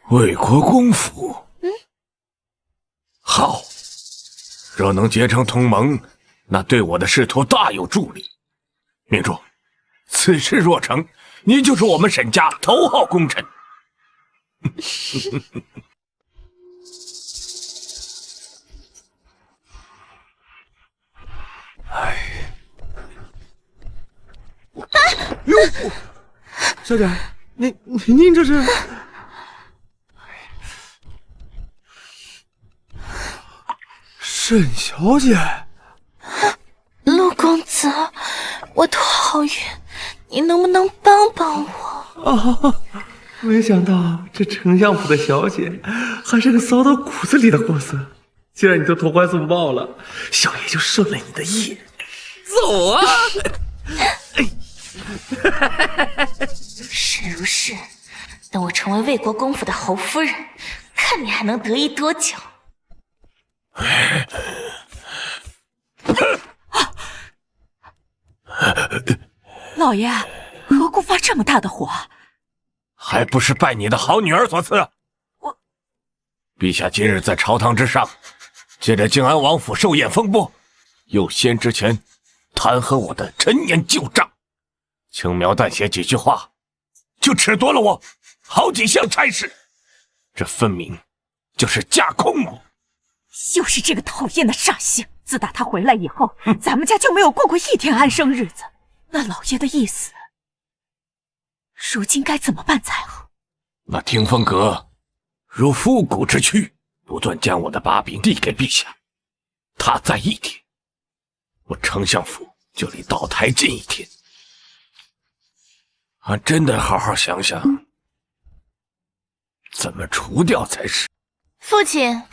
魏国公府，好，若能结成同盟，那对我的仕途大有助力。明珠，此事若成，你就是我们沈家头号功臣。哟，小姐，您这是？沈小姐，陆公子，我头好晕，你能不能帮帮我？没想到这丞相府的小姐还是个骚到骨子里的货色。既然你都投怀送抱了，小爷就顺了你的意。走啊！是如是，等我成为魏国公府的侯夫人，看你还能得意多久。老爷，何故发这么大的火？还不是拜你的好女儿所赐。陛下今日在朝堂之上，借着靖安王府寿宴风波，又先之前弹劾我的陈年旧账，轻描淡写几句话，就褫夺了我好几项差事，这分明就是架空我。又是这个讨厌的煞星！自打他回来以后，咱们家就没有过过一天安生日子。那老爷的意思，如今该怎么办才好？那听风阁如复古之躯，不断将我的把柄递给陛下，他在一天，我丞相府就离倒台近一天。俺真得好好想想，怎么除掉才是。父亲，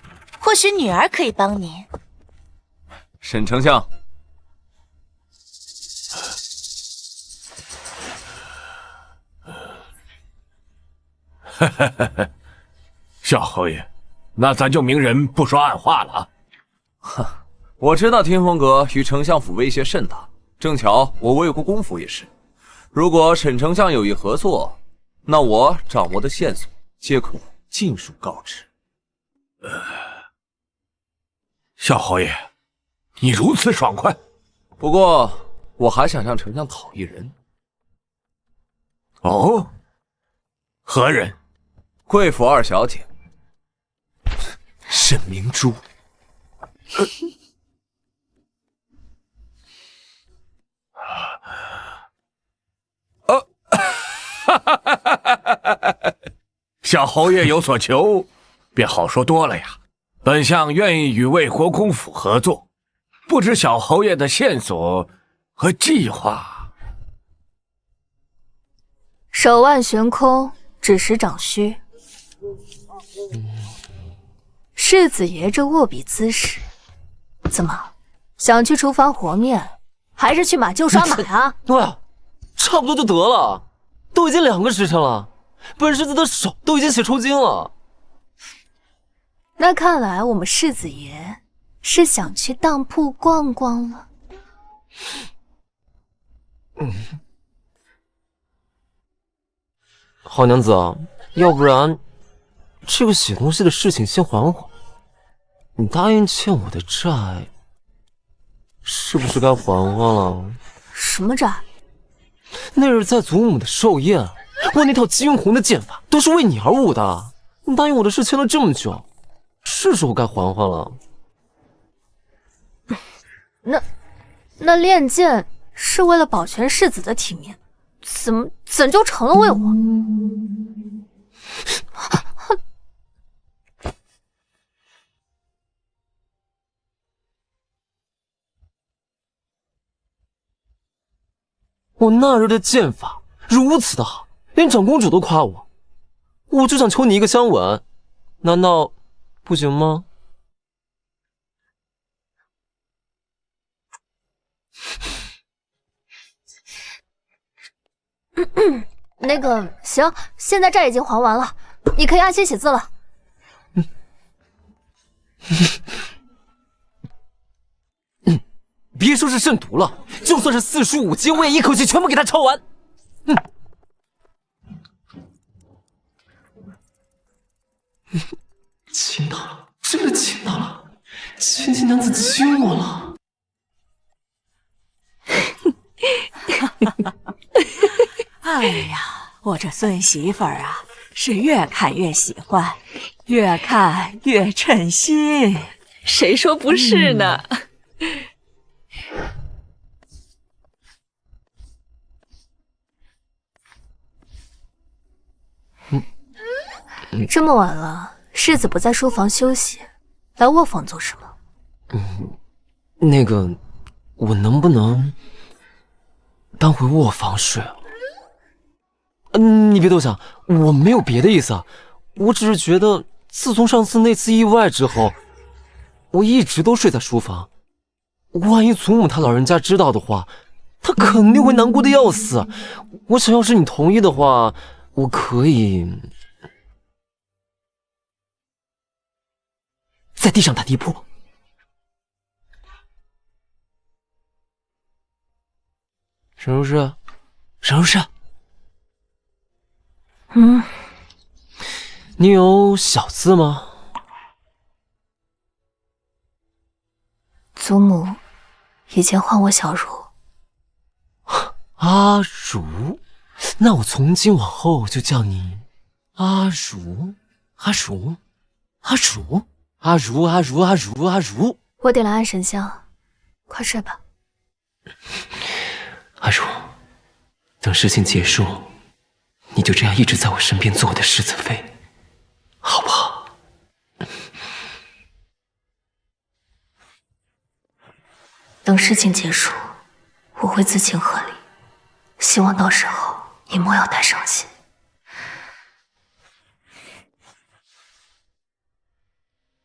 或许女儿可以帮您。沈丞相，小侯爷，那咱就明人不说暗话了啊。我知道天风阁与丞相府威胁甚大，正巧我魏国公府也是。如果沈丞相有意合作，那我掌握的线索皆可尽数告知。小侯爷，你如此爽快。不过我还想向丞相讨一人。哦，何人？贵府二小姐沈明珠。小侯爷有所求，便好说多了呀。本相愿意与魏国公府合作，不知小侯爷的线索和计划。手腕悬空，只识长须。世子爷这握笔姿势，怎么想去厨房和面，还是去马厩刷马啊？对，差不多就得了，都已经2个时辰了，本世子的手都已经血抽筋了。那看来我们世子爷是想去当铺逛逛了。好娘子，要不然这个写东西的事情先缓缓。你答应欠我的债，是不是该还还了？什么债？那日在祖母的寿宴，我那套惊鸿的剑法都是为你而舞的。你答应我的事签了这么久，是时候该还还了。那练剑是为了保全世子的体面，怎就成了为我？我那日的剑法如此的好，连长公主都夸我，我就想求你一个香吻，难道不行吗？那个行，现在债已经还完了，你可以安心写字了。别说是圣徒了，就算是4书5经，我也一口气全部给他抄完。亲到了，真的亲到了，千金娘子亲我了。哎呀，我这孙媳妇儿啊，是越看越喜欢，越看越称心。谁说不是呢？这么晚了，世子不在书房休息，来卧房做什么？那个，我能不能搬回卧房睡啊？你别多想，我没有别的意思啊，我只是觉得自从上次那次意外之后，我一直都睡在书房，万一祖母她老人家知道的话，她肯定会难过的要死。我想要是你同意的话，我可以在地上打地铺。沈如是，沈如是，你有小字吗？祖母以前唤我小茹。阿如，那我从今往后就叫你阿如，阿如，阿如，阿如，阿如，阿如，阿如。我点了安神香，快睡吧。阿如，等事情结束，你就这样一直在我身边做我的世子妃，好不好？等事情结束，我会自请贺礼，希望到时候你莫要太伤心。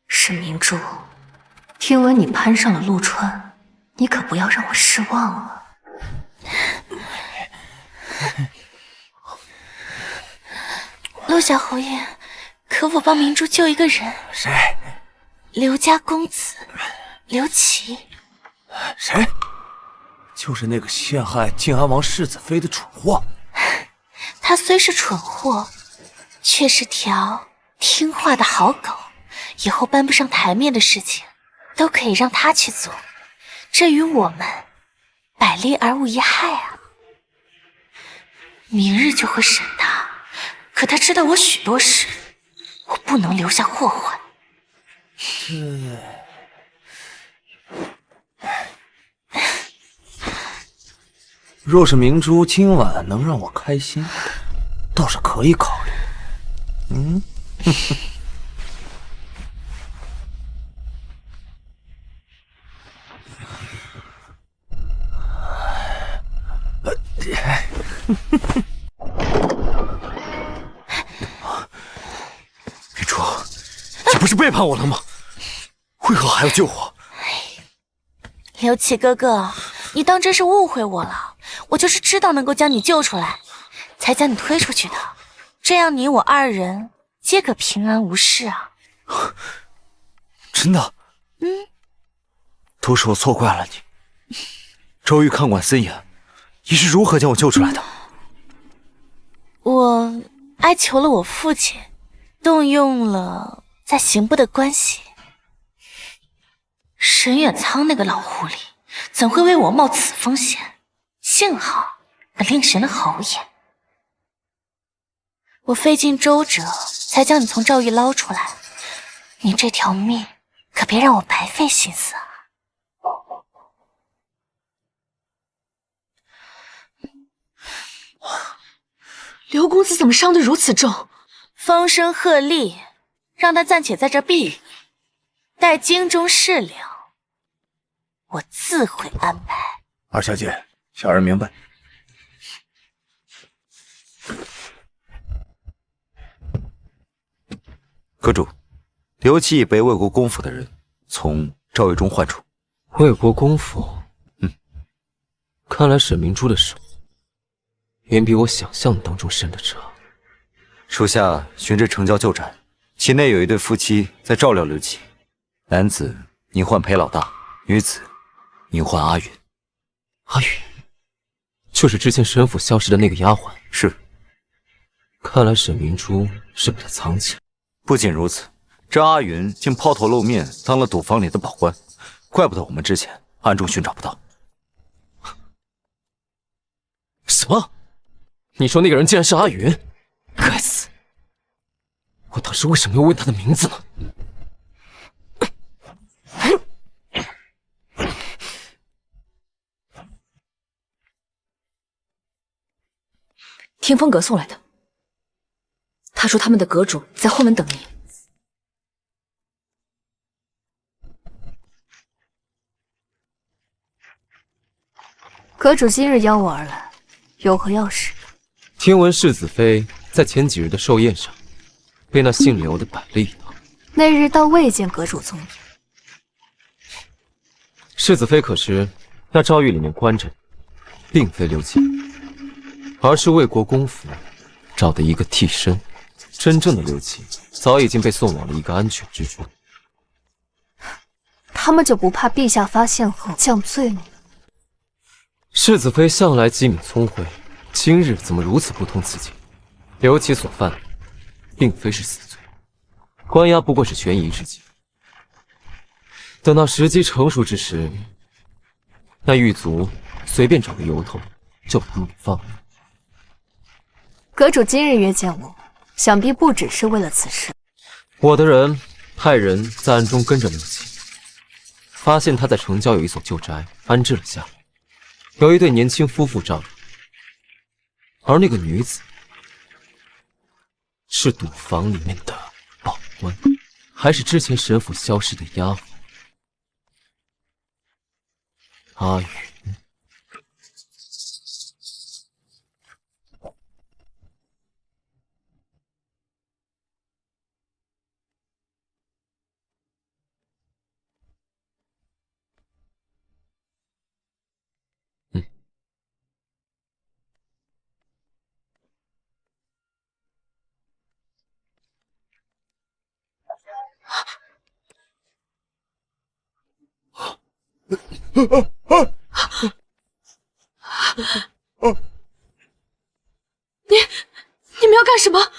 沈明珠，听闻你攀上了陆川，你可不要让我失望啊！陆小侯爷，可否帮明珠救一个人？谁？刘家公子刘琦。谁？就是那个陷害靖安王世子妃的蠢货。他虽是蠢货，却是条听话的好狗。以后搬不上台面的事情，都可以让他去做，这与我们百利而无一害啊。明日就会审他，可他知道我许多事，我不能留下祸患。若是明珠今晚能让我开心，倒是可以考虑。明珠，你不是背叛我了吗？为何还要救我？刘启哥哥，你当真是误会我了。我就是知道能够将你救出来，才将你推出去的。这样你我二人皆可平安无事啊。真的？都是我错怪了你。周瑜看管森严，你是如何将我救出来的？我哀求了我父亲，动用了再行不得关系。沈远苍那个老狐狸怎会为我冒此风险？幸好我另寻了侯爷，我费尽周折才将你从赵狱捞出来，你这条命可别让我白费心思啊！刘公子怎么伤得如此重？风声鹤唳，让他暂且在这避雨，待京中事了，我自会安排。二小姐，小人明白。阁主，刘琦已被魏国公府的人从赵狱中唤出。魏国公府，看来沈明珠的手远比我想象当中深得着。属下循着城郊旧宅，其内有一对夫妻在照料刘琦，男子名唤裴老大，女子名唤阿云。阿云，就是之前沈府消失的那个丫鬟。是。看来沈明珠是被他藏起来。不仅如此，这阿云竟抛头露面当了赌坊里的保官，怪不得我们之前暗中寻找不到。什么？你说那个人竟然是阿云？该死！我当时为什么要问他的名字呢？天风阁送来的。他说他们的阁主在后门等你。阁主今日邀我而来，有何要事？听闻世子妃在前几日的寿宴上，被那姓刘的摆了一道。那日倒未见阁主踪影。世子妃可知，那诏狱里面关着，并非刘瑾，而是魏国公府找的一个替身。真正的刘瑾早已经被送往了一个安全之处。他们就不怕陛下发现后降罪吗？世子妃向来机敏聪慧，今日怎么如此不通此情？刘琦所犯，并非是死罪，关押不过是权宜之计。等到时机成熟之时，那狱卒随便找个由头就把他们给放了。阁主今日约见我，想必不只是为了此事。我的人派人在暗中跟着刘琦，发现他在城郊有一所旧宅安置了下来，有一对年轻夫妇照料，而那个女子是赌坊里面的保官，还是之前沈府消失的丫鬟阿云。你们要干什么？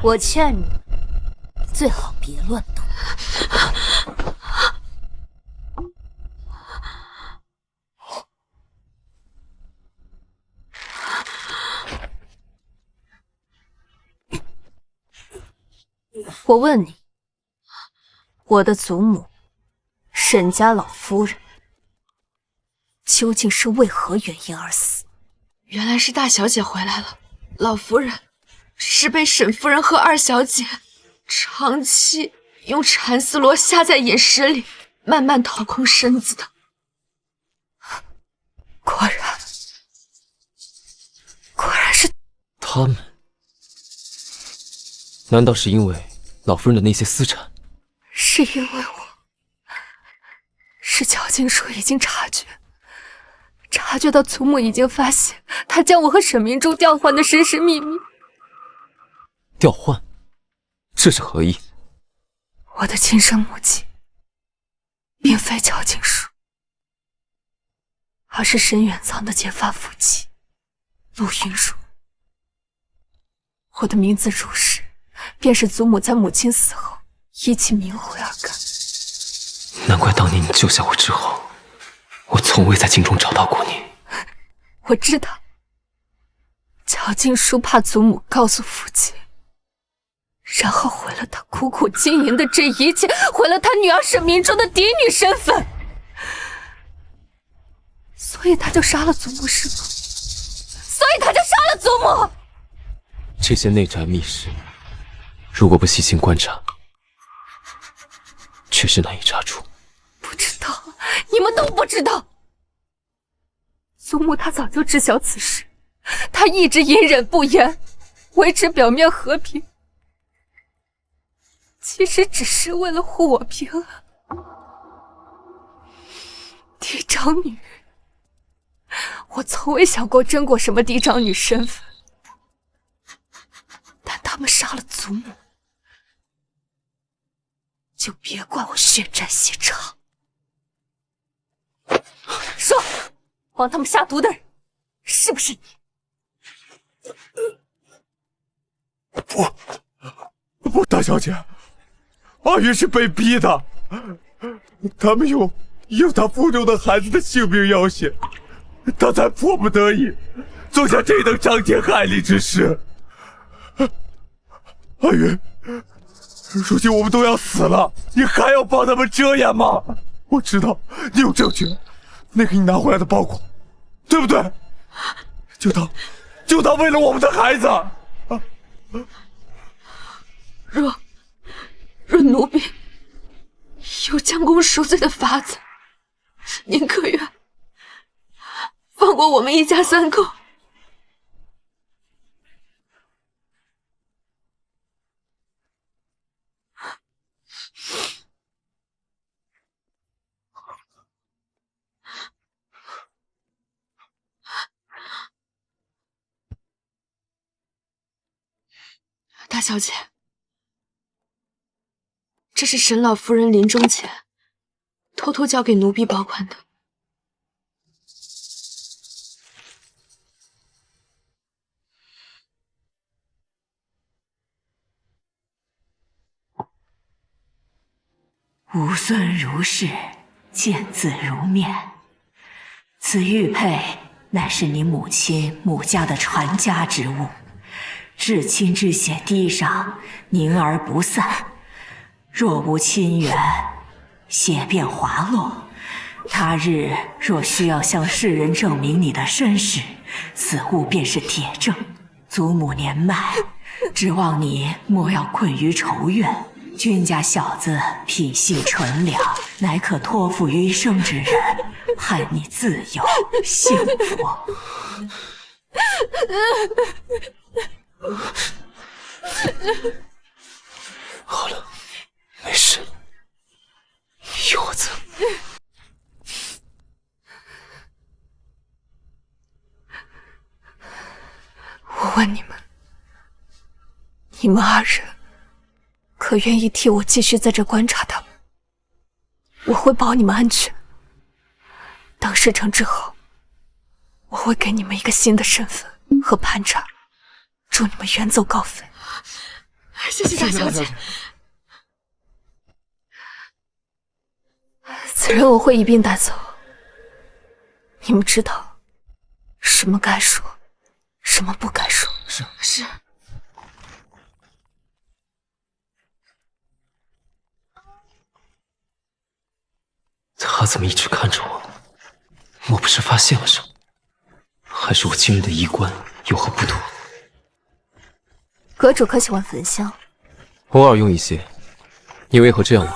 我劝你最好别乱动。我问你，我的祖母沈家老夫人究竟是为何原因而死？原来是大小姐回来了，老夫人是被沈夫人和二小姐长期用蚕丝罗下在饮食里，慢慢掏空身子的。果然是他们。难道是因为老夫人的那些私产？是因为是乔静书已经察觉到祖母已经发现他将我和沈明珠调换的身世秘密。调换？这是何意？我的亲生母亲并非乔静书，而是沈远藏的结发夫妻陆云茹。我的名字如是，便是祖母在母亲死后依其名讳而改。难怪当年你救下我之后，我从未在镜中找到过你。我知道，乔静书怕祖母告诉父亲，然后毁了他苦苦经营的这一切，毁了他女儿沈明珠的嫡女身份，所以他就杀了祖母，是吗？所以他就杀了祖母。这些内宅密室，如果不细心观察，确实难以查出。不知道，你们都不知道。祖母她早就知晓此事，她一直隐忍不言，维持表面和平，其实只是为了护我平安。嫡长女，我从未想过争过什么嫡长女身份，但他们杀了祖母，就别怪我血债血偿。说，帮他们下毒的人是不是你？不，大小姐，阿云是被逼的，他们用他腹中的孩子的性命要挟，他才迫不得已做下这等伤天害理之事。阿云，如今我们都要死了，你还要帮他们遮掩吗？我知道你有证据，那个你拿回来的包裹，对不对？就当为了我们的孩子。若奴婢有将功赎罪的法子，您可愿放过我们一家三口？大小姐，这是沈老夫人临终前偷偷交给奴婢保管的。吾孙如是，见字如面。此玉佩乃是你母亲母家的传家之物，至亲之血滴上，凝而不散。若无亲缘，血便滑落。他日若需要向世人证明你的身世，此物便是铁证。祖母年迈，指望你莫要困于仇怨。君家小子品性纯良，乃可托付余生之人，盼你自由幸福。好了，没事，有我在。我问你们，你们二人可愿意替我继续在这观察他们？我会保你们安全。等事成之后，我会给你们一个新的身份和盘缠，祝你们远走高飞。谢谢大小姐。此人我会一并带走。你们知道什么该说，什么不该说。是。他怎么一直看着我？莫不是发现了什么？还是我今日的衣冠有何不妥？阁主可喜欢焚香？偶尔用一些。你为何这样问？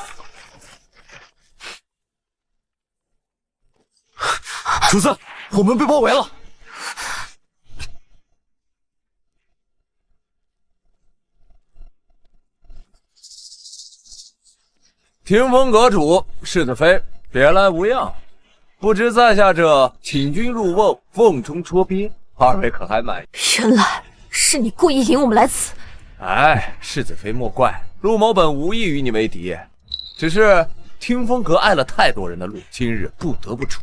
主子，我们被包围了。听风阁主，世子妃别来无恙。不知在下这请君入瓮，瓮中捉鳖，二位可还满意？原来是你故意引我们来此。哎，世子妃莫怪，陆某本无意与你为敌，只是听风阁碍了太多人的路，今日不得不处。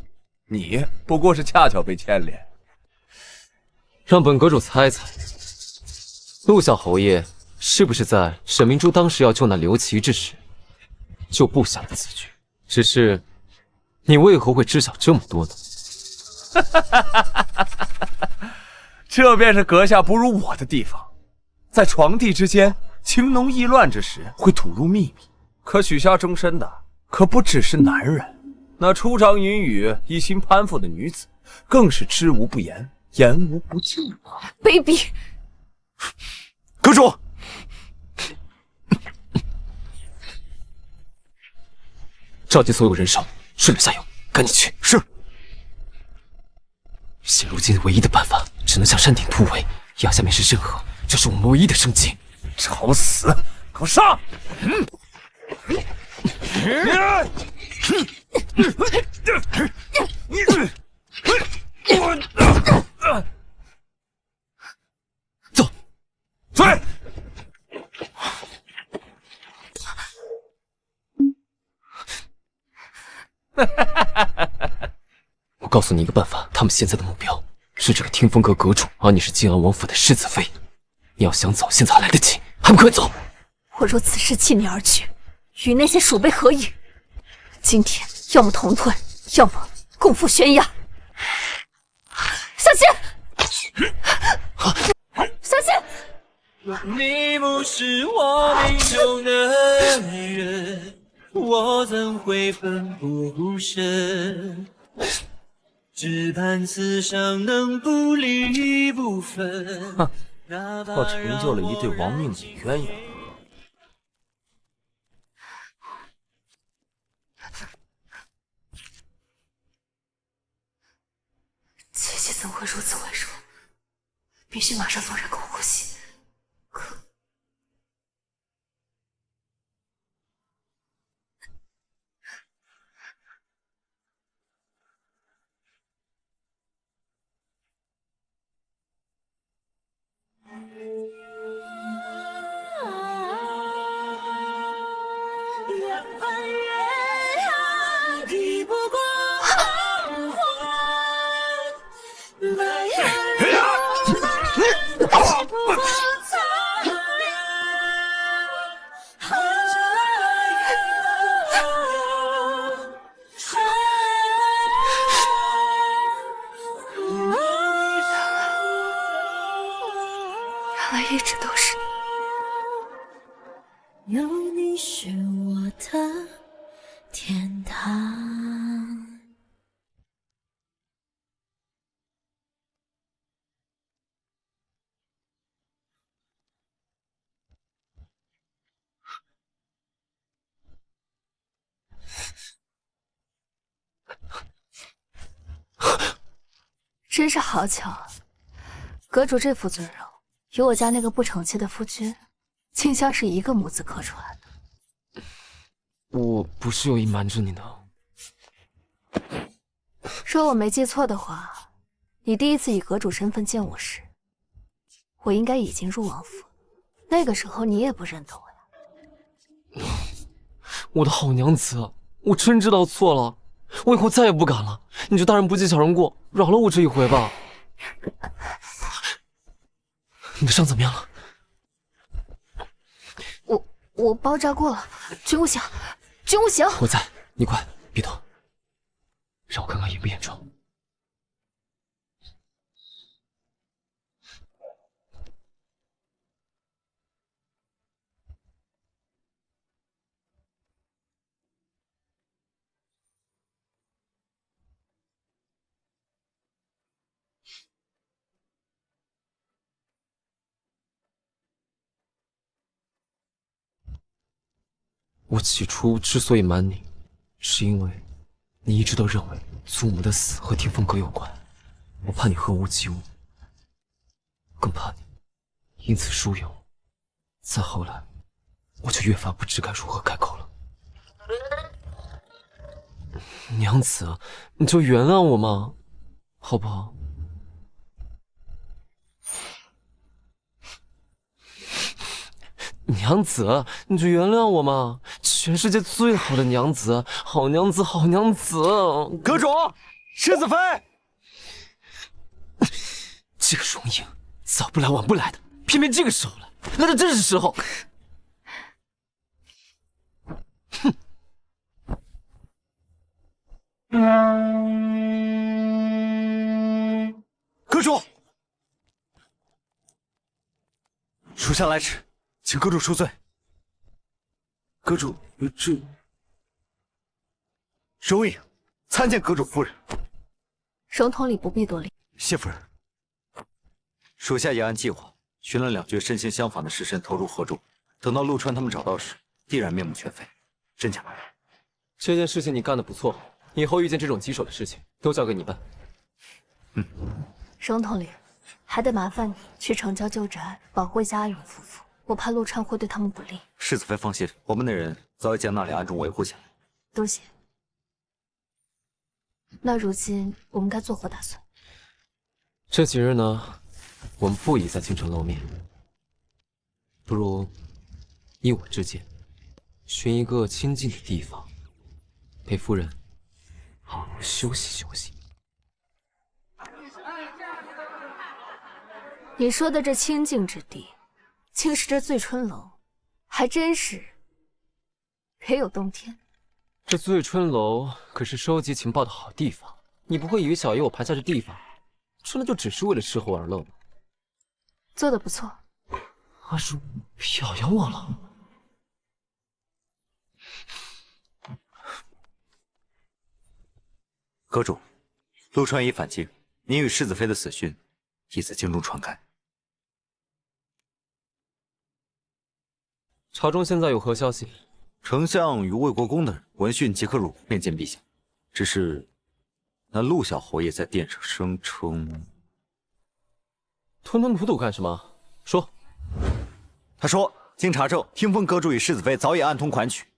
你不过是恰巧被牵连。让本阁主猜猜，陆小侯爷是不是在沈明珠当时要救那刘琦之时，就布下了此局？只是你为何会知晓这么多呢？这便是阁下不如我的地方。在床帝之间情浓意乱之时，会吐露秘密，可许下终身的可不只是男人。那出场云雨、一心攀附的女子，更是知无不言，言无不尽啊！卑鄙！阁主，召集所有人手，顺流下游，赶紧去。是。现如今唯一的办法，只能向山顶突围，压下面是深河，这是我们唯一的生机。找死！给我上！走，追！我告诉你一个办法，他们现在的目标是这个听风阁阁主，而你是晋安王府的世子妃。你要想走，现在还来得及，还不快走！我若此时弃你而去，与那些鼠辈何异？今天要么同退，要么共赴悬崖。小心！小心！你不是我命中的人，我怎会奋不顾身？只盼此生能不离不分。哼，我成就了一对亡命的鸳鸯。姐姐怎会如此微弱？必须马上送人给我呼吸。可原来一直都是你，有你是我的天堂。真是好巧，阁主这副尊容，与我家那个不成器的夫君，竟像是一个母子刻出来的。我不是有意瞒着你的。若我没记错的话，你第一次以阁主身份见我时，我应该已经入王府，那个时候你也不认得我呀。我的好娘子，我真知道错了，我以后再也不敢了。你就大人不计小人过，饶了我这一回吧。你的伤怎么样了？我包扎过了，军无形，军无形，我在，你快别动，让我看看严不严重。我起初之所以瞒你，是因为你一直都认为祖母的死和天风阁有关，我怕你恨屋及乌，更怕你因此疏远我。再后来，我就越发不知该如何开口了。娘子，你就原谅我嘛，好不好？娘子，你就原谅我嘛！全世界最好的娘子，好娘子，好娘子！阁主，世子妃，这个容影早不来晚不来的，偏偏这个时候来，来的正是时候。哼！阁主，属下来迟。请阁主恕罪。阁主，这容影参见阁主夫人。荣统理不必多礼。谢夫人，属下也按计划寻了2具身形相仿的尸身投入河中，等到陆川他们找到时，必然面目全非。真假？这件事情你干得不错，以后遇见这种棘手的事情都交给你办。荣统理，还得麻烦你去城郊旧宅保护一下阿勇夫妇。我怕陆川会对他们不利。世子妃放心，我们的人早已将那里暗中维护下来。多谢。那如今我们该作何打算？这几日呢，我们不宜在京城露面，不如依我之见，寻一个清静的地方，陪夫人好好休息休息。你说的这清静之地，竟是这醉春楼，还真是别有洞天。这醉春楼可是收集情报的好地方，你不会以为小爷我盘下这地方，真的就只是为了吃喝玩乐吗？做得不错。阿叔表扬我了。阁主，陆川已返京，您与世子妃的死讯已在京中传开。朝中现在有何消息？丞相与魏国公的闻讯即刻入宫面见陛下，只是那陆小侯爷在殿上声称，吞吞吐吐干什么？说。他说，经查证，听风阁主与世子妃早已暗通款曲，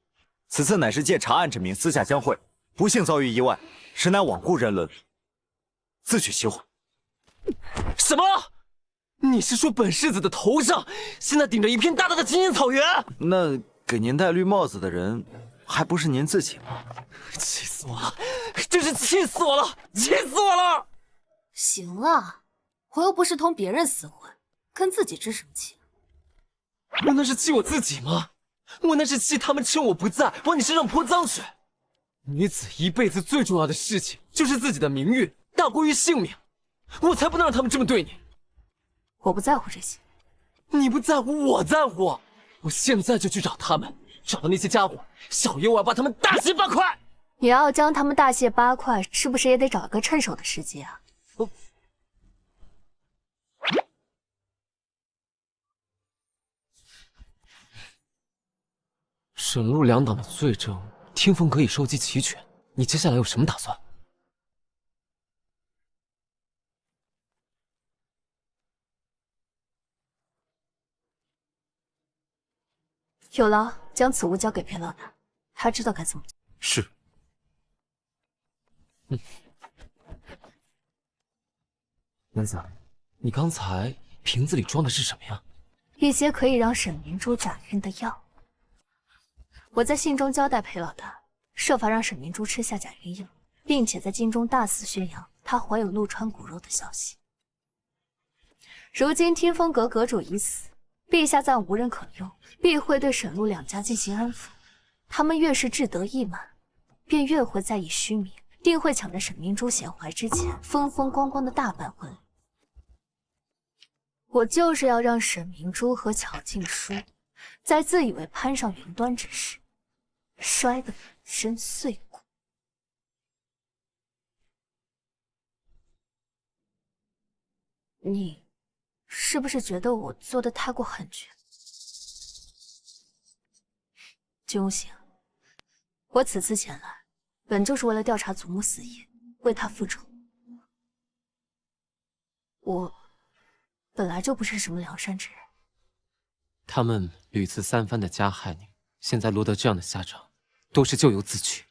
此次乃是借查案之名私下相会，不幸遭遇意外，实乃罔顾人伦，自取其祸。什么？你是说本世子的头上现在顶着一片大大的青青草原？那给您戴绿帽子的人还不是您自己吗？气死我了！真是气死我了！气死我了！行了，我又不是同别人厮混，跟自己置什么气？我那是气我自己吗？我那是气他们趁我不在往你身上泼脏水。女子一辈子最重要的事情就是自己的名誉大过于性命，我才不能让他们这么对你。我不在乎这些。你不在乎，我在乎。我现在就去找他们，找到那些家伙，小爷我要把他们大卸八块。你要将他们大卸八块，是不是也得找一个趁手的时机啊？沈陆两党的罪证，听风可以收集齐全，你接下来有什么打算？有劳将此物交给裴老大，他知道该怎么做。是。男子，你刚才瓶子里装的是什么呀？一些可以让沈明珠转运的药。我在信中交代裴老大，设法让沈明珠吃下假云药，并且在京中大肆宣扬他怀有陆川骨肉的消息。如今天风阁阁主已死，陛下暂无人可用，必会对沈陆两家进行安抚。他们越是志得意满，便越会在意虚名，定会抢在沈明珠显怀之前，风风光光的大办婚礼。我就是要让沈明珠和乔静书在自以为攀上云端之时，摔得粉身碎骨。你是不是觉得我做的太过狠绝？君无行，我此次前来，本就是为了调查祖母死因，为他复仇。我本来就不是什么良善之人。他们屡次三番的加害你，现在落得这样的下场，都是咎由自取。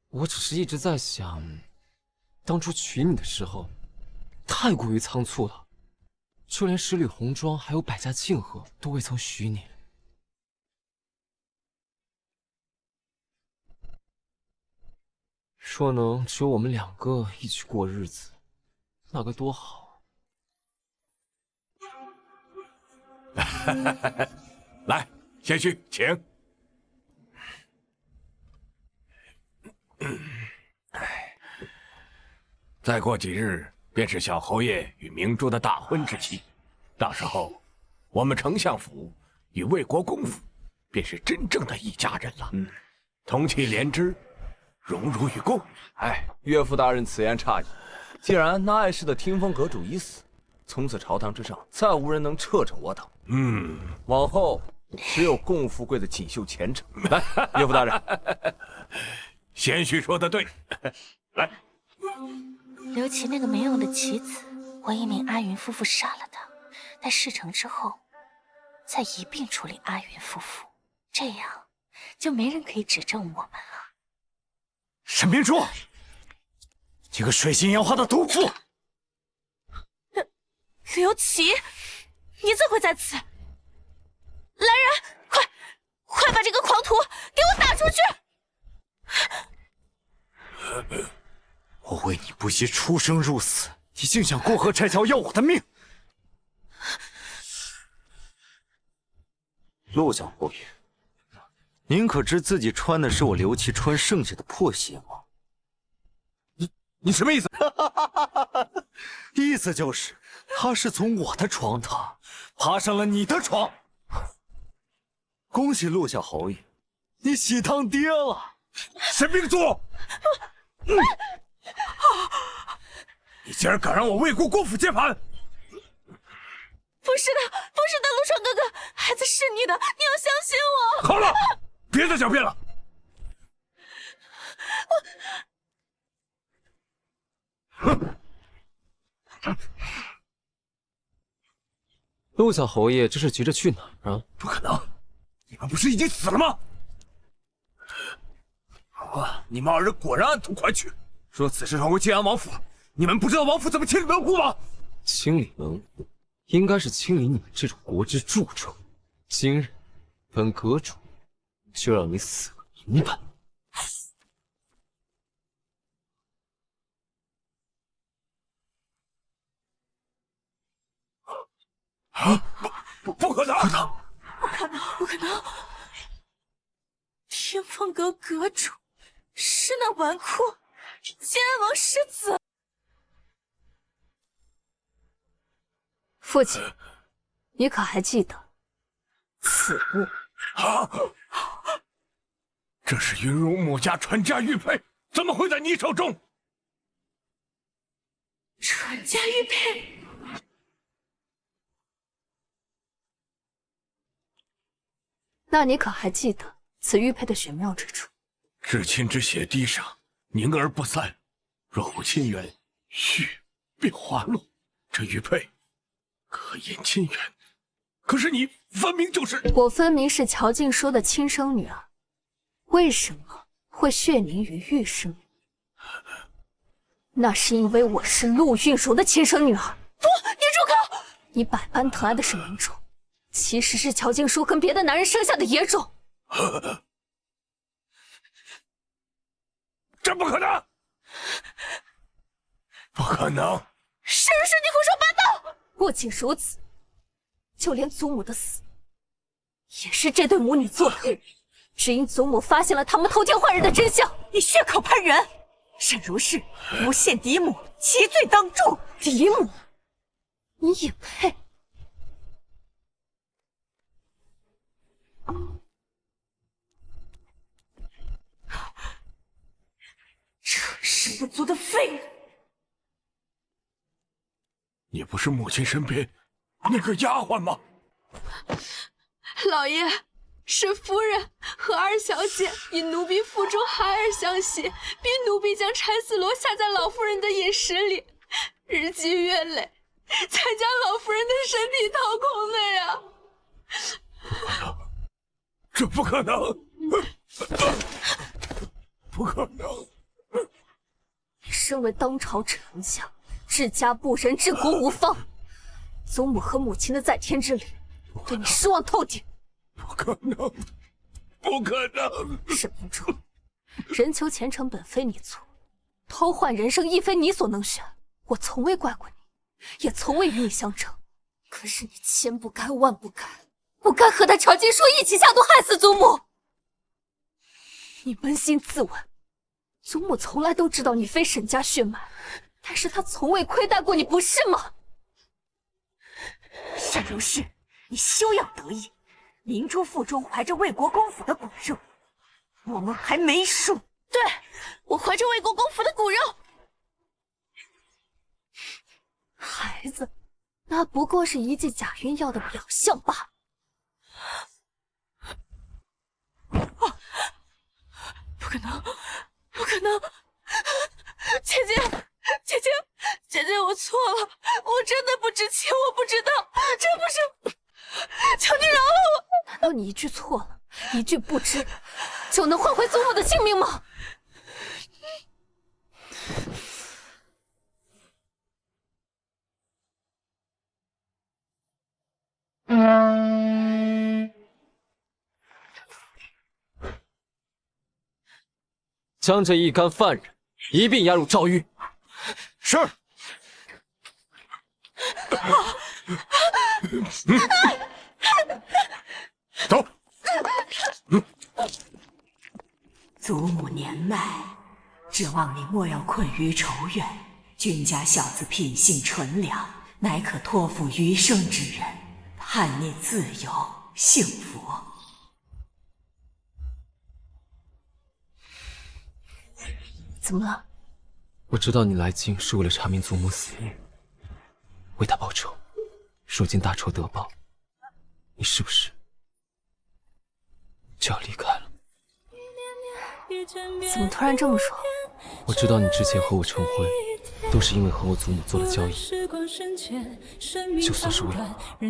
我只是一直在想，当初娶你的时候，太过于仓促了，就连十里红妆还有百家庆贺都未曾许你。若能只有我们两个一起过日子，那该多好啊！来，贤婿，请。再过几日便是小侯爷与明珠的大婚之期，到时候我们丞相府与魏国公府便是真正的一家人了。同气连枝，荣辱与共。岳父大人此言差矣。既然那碍事的听风阁主已死，从此朝堂之上再无人能掣着我等。往后只有共富贵的锦绣前程。来，岳父大人。贤婿说的对。来，刘琦那个没用的棋子，我一名阿云夫妇杀了他，待事成之后，再一并处理阿云夫妇，这样就没人可以指证我们了。沈明珠，这个水性杨花的毒妇！刘琦，你怎会在此？来人，快把这个狂徒给我打出去！我为你不惜出生入死，你竟想过河拆桥要我的命！陆小侯爷，您可知自己穿的是我刘琦穿剩下的破鞋吗？你什么意思？意思就是他是从我的床榻爬上了你的床。恭喜陆小侯爷，你喜当爹了！沈明珠，你竟然敢让我魏国公府接盘！不是的，陆川哥哥，孩子是你的，你要相信我。好了，别再狡辩了。陆小侯爷这是急着去哪儿啊？不可能，你们不是已经死了吗？你们二人果然暗图款曲。若此事传回晋安王府，你们不知道王府怎么清理门户吗？清理门户，应该是清理你们这种国之蛀虫。今日，本阁主就让你死个明白。不可能！不可能！天风阁阁主是那纨绔晋安王世子。父亲，你可还记得此物？这是云容母家传家玉佩，怎么会在你手中？传家玉佩。那你可还记得此玉佩的玄妙之处？至亲之血滴上，凝而不散，若无亲缘，血便滑落。这玉佩可引亲缘，可是你分明就是……我分明是乔静书的亲生女儿，为什么会血凝于玉上？那是因为我是陆运如的亲生女儿。不，你住口！你百般疼爱的沈明珠，其实是乔静书跟别的男人生下的野种。这不可能！不可能！沈如是，你胡说八道！不仅如此，就连祖母的死，也是这对母女做的。只因祖母发现了他们偷天换日的真相。你血口喷人！沈如是诬陷嫡母，其罪当诛。嫡母，你也配？这是不足的废物！你不是母亲身边那个丫鬟吗？老爷，是夫人和二小姐以奴婢腹中孩儿相携，逼奴婢将蚕丝罗下在老夫人的饮食里，日积月累，才将老夫人的身体掏空的呀！这不可能！不可能！你身为当朝丞相，治家不仁，治国无方，祖母和母亲的在天之灵，对你失望透顶。不可能！不可能！沈明珠，人求前程本非你错，偷换人生亦非你所能选。我从未怪过你，也从未与你相争。可是你千不该万不该，不该和他乔金硕一起下毒害死祖母。你扪心自问，祖母从来都知道你非沈家血脉，但是她从未亏待过你，不是吗？沈如是，你休养得意。明珠腹中怀着魏国公府的骨肉，我们还没输。对，我怀着魏国公府的骨肉。孩子，那不过是一剂假孕药的表象罢了。不可能，不可能！姐姐，我错了，我真的不知情，我不知道，这不是，求你饶了我！难道你一句错了，一句不知，就能换回祖母的性命吗？将这一干犯人一并押入诏狱。是。走。祖母年迈，指望你莫要困于仇怨。君家小子品性纯良，乃可托付余生之人，盼你自由幸福。怎么了？我知道你来京是为了查明祖母死因，为她报仇。如今大仇得报，你是不是就要离开了？怎么突然这么说？我知道你之前和我成婚，都是因为和我祖母做了交易。就算是为了我，你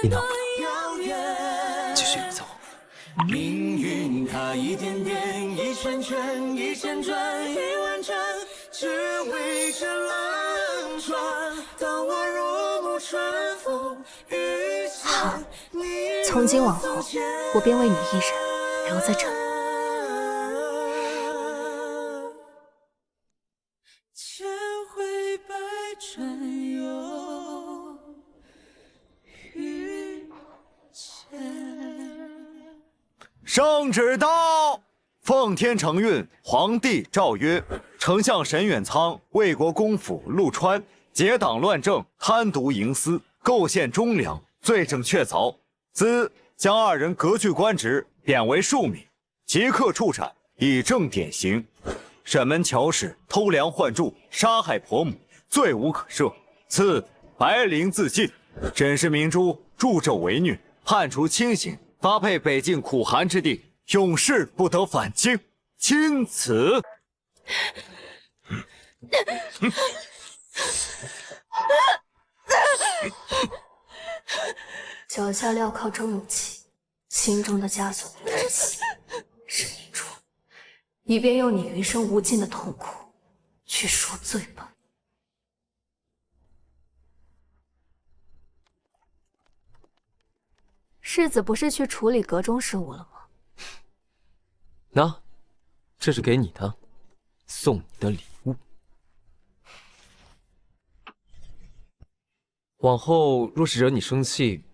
能不能继续留在我？命运它一点点，一圈圈，一千转，一万转，只为这轮转。当我入目春风遇见你，从今往后，我便为你一人留在这里。千回百转又遇见。圣旨到！奉天承运，皇帝诏曰：丞相沈远仓、魏国公府陆川结党乱政，贪渎营私，构陷忠良，罪证确凿，兹将二人革去官职，贬为庶民，即刻处斩，以正典刑。沈门乔氏偷梁换柱，杀害婆母，罪无可赦，赐白绫自尽。沈氏明珠助纣为虐，判处轻刑，发配北境苦寒之地，永世不得返京。钦此。脚下镣铐着母亲，心中的枷锁不知息，是明珠，以便用你余生无尽的痛苦去赎罪吧。世子不是去处理阁中事务了吗？那，这是给你的，送你的礼物。往后若是惹你生气，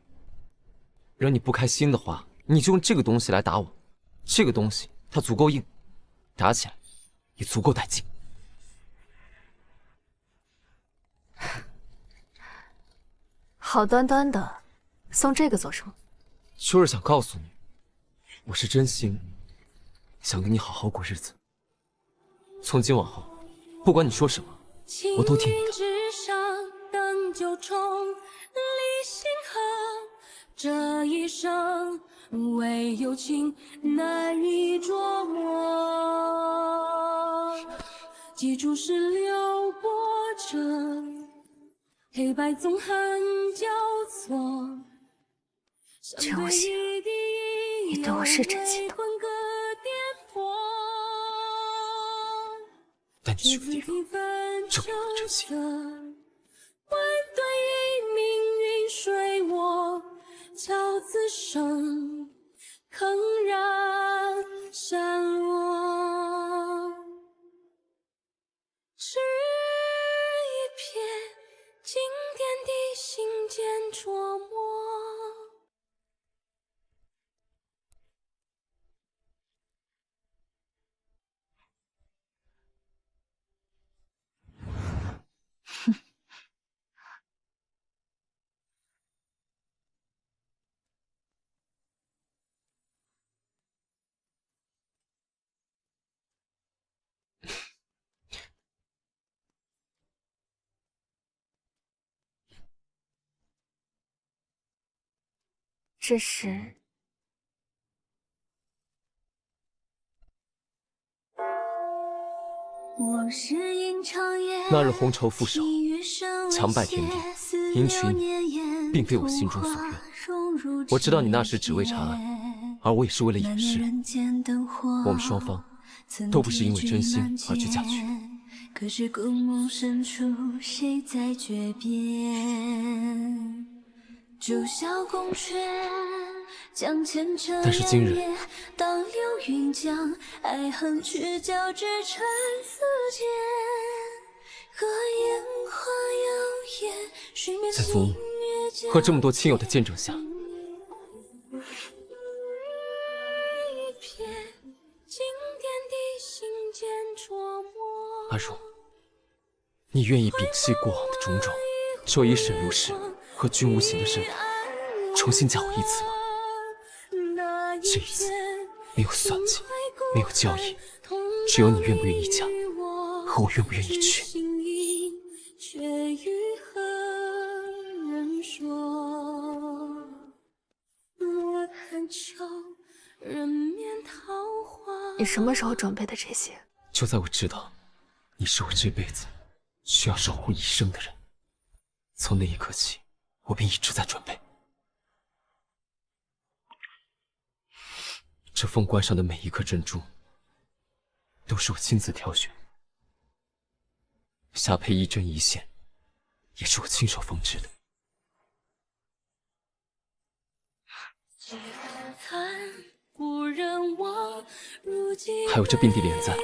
惹你不开心的话，你就用这个东西来打我。这个东西它足够硬，打起来也足够带劲。好端端的，送这个做什么？就是想告诉你，我是真心想跟你好好过日子。从今往后，不管你说什么，我都听你的。之上等九重离心河，这一生唯有情难以捉摸。记住是流波折，黑白纵横交错。真无邪，你对我是真心的。但你去的地方证明了真心。万段与命运水我桥自生，铿然闪落。只一瞥经典的心间琢磨。这是那日红绸覆手，强败天地，迎娶你，并非我心中所愿。我知道你那时只为长安，而我也是为了掩饰。我们双方都不是因为真心而去嫁娶。可是故梦深处，谁在诀别？九霄宫阙，将前尘但是今日，当流云将爱恨去交织成丝线，和烟花摇曳，水面在祖母和这么多亲友的见证下，阿如，你愿意摒弃过往的种种，就以沈如是和君无情的身份，重新嫁我一次吗？这一次没有算计，没有交易，只有你愿不愿意嫁，和我愿不愿意娶。你什么时候准备的这些？就在我知道你是我这辈子需要守护一生的人，从那一刻起，我便一直在准备。这凤冠上的每一颗珍珠，都是我亲自挑选，下配一针一线，也是我亲手缝制的。还有这并蒂莲簪，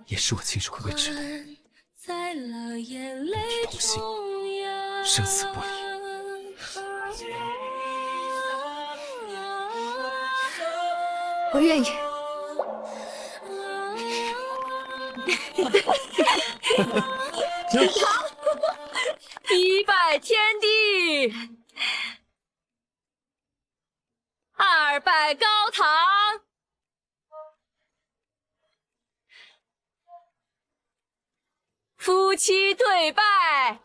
也是我亲手绘制的。与你同心，生死不离。我愿意。好，一拜天地，二拜高堂，夫妻对拜。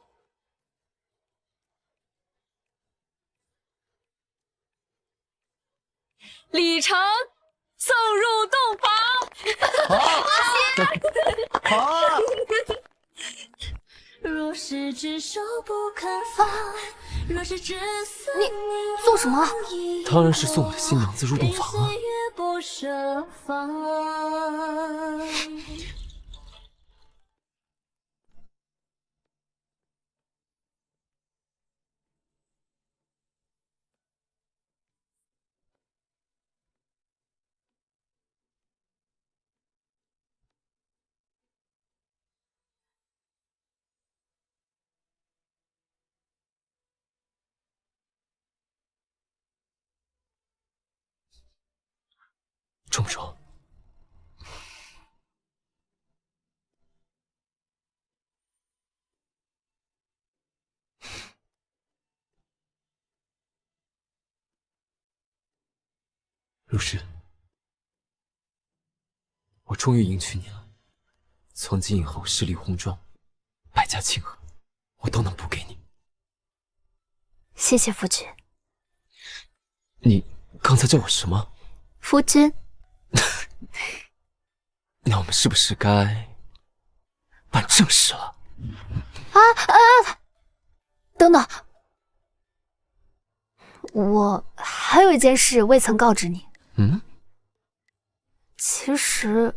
礼成送入洞房。好。若是只手不肯放，若是只思你做什么？当然是送我的新娘子入洞房啊！不设防。重不重？如是，我终于迎娶你了。从今以后，十里红妆，百家庆贺，我都能补给你。谢谢夫君。你刚才叫我什么？夫君。那我们是不是该办正事了？等等，我还有一件事未曾告知你。其实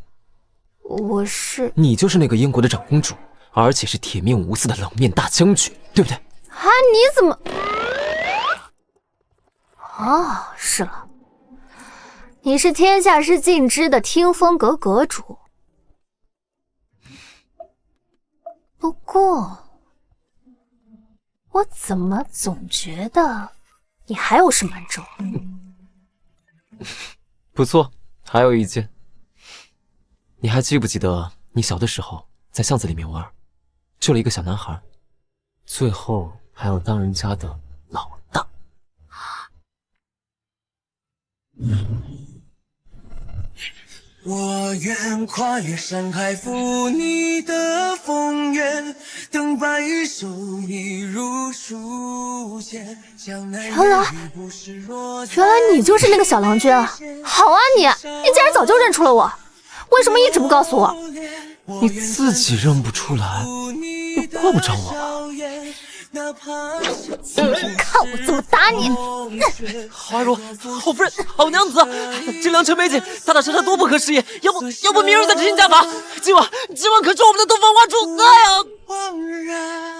我是……你就是那个英国的长公主，而且是铁面无私的冷面大将军，对不对？啊，你怎么……哦，是了，你是天下事尽知的听风阁阁主。不过，我怎么总觉得你还有事瞒着我？不错，还有一件，你还记不记得你小的时候在巷子里面玩，救了一个小男孩，最后还要当人家的老大？我愿跨越山海，赴你的风月，等白玉手艺如书写。原来你就是那个小郎君啊！好啊你竟然早就认出了我，为什么一直不告诉我？你自己认不出来，也怪不着我吧？今天看我怎么打你！好阿如，好夫人，好娘子，这良辰美景，打打杀杀多不可思议。要不明日再执行家法？今晚可是我们的东方花烛！哎呀！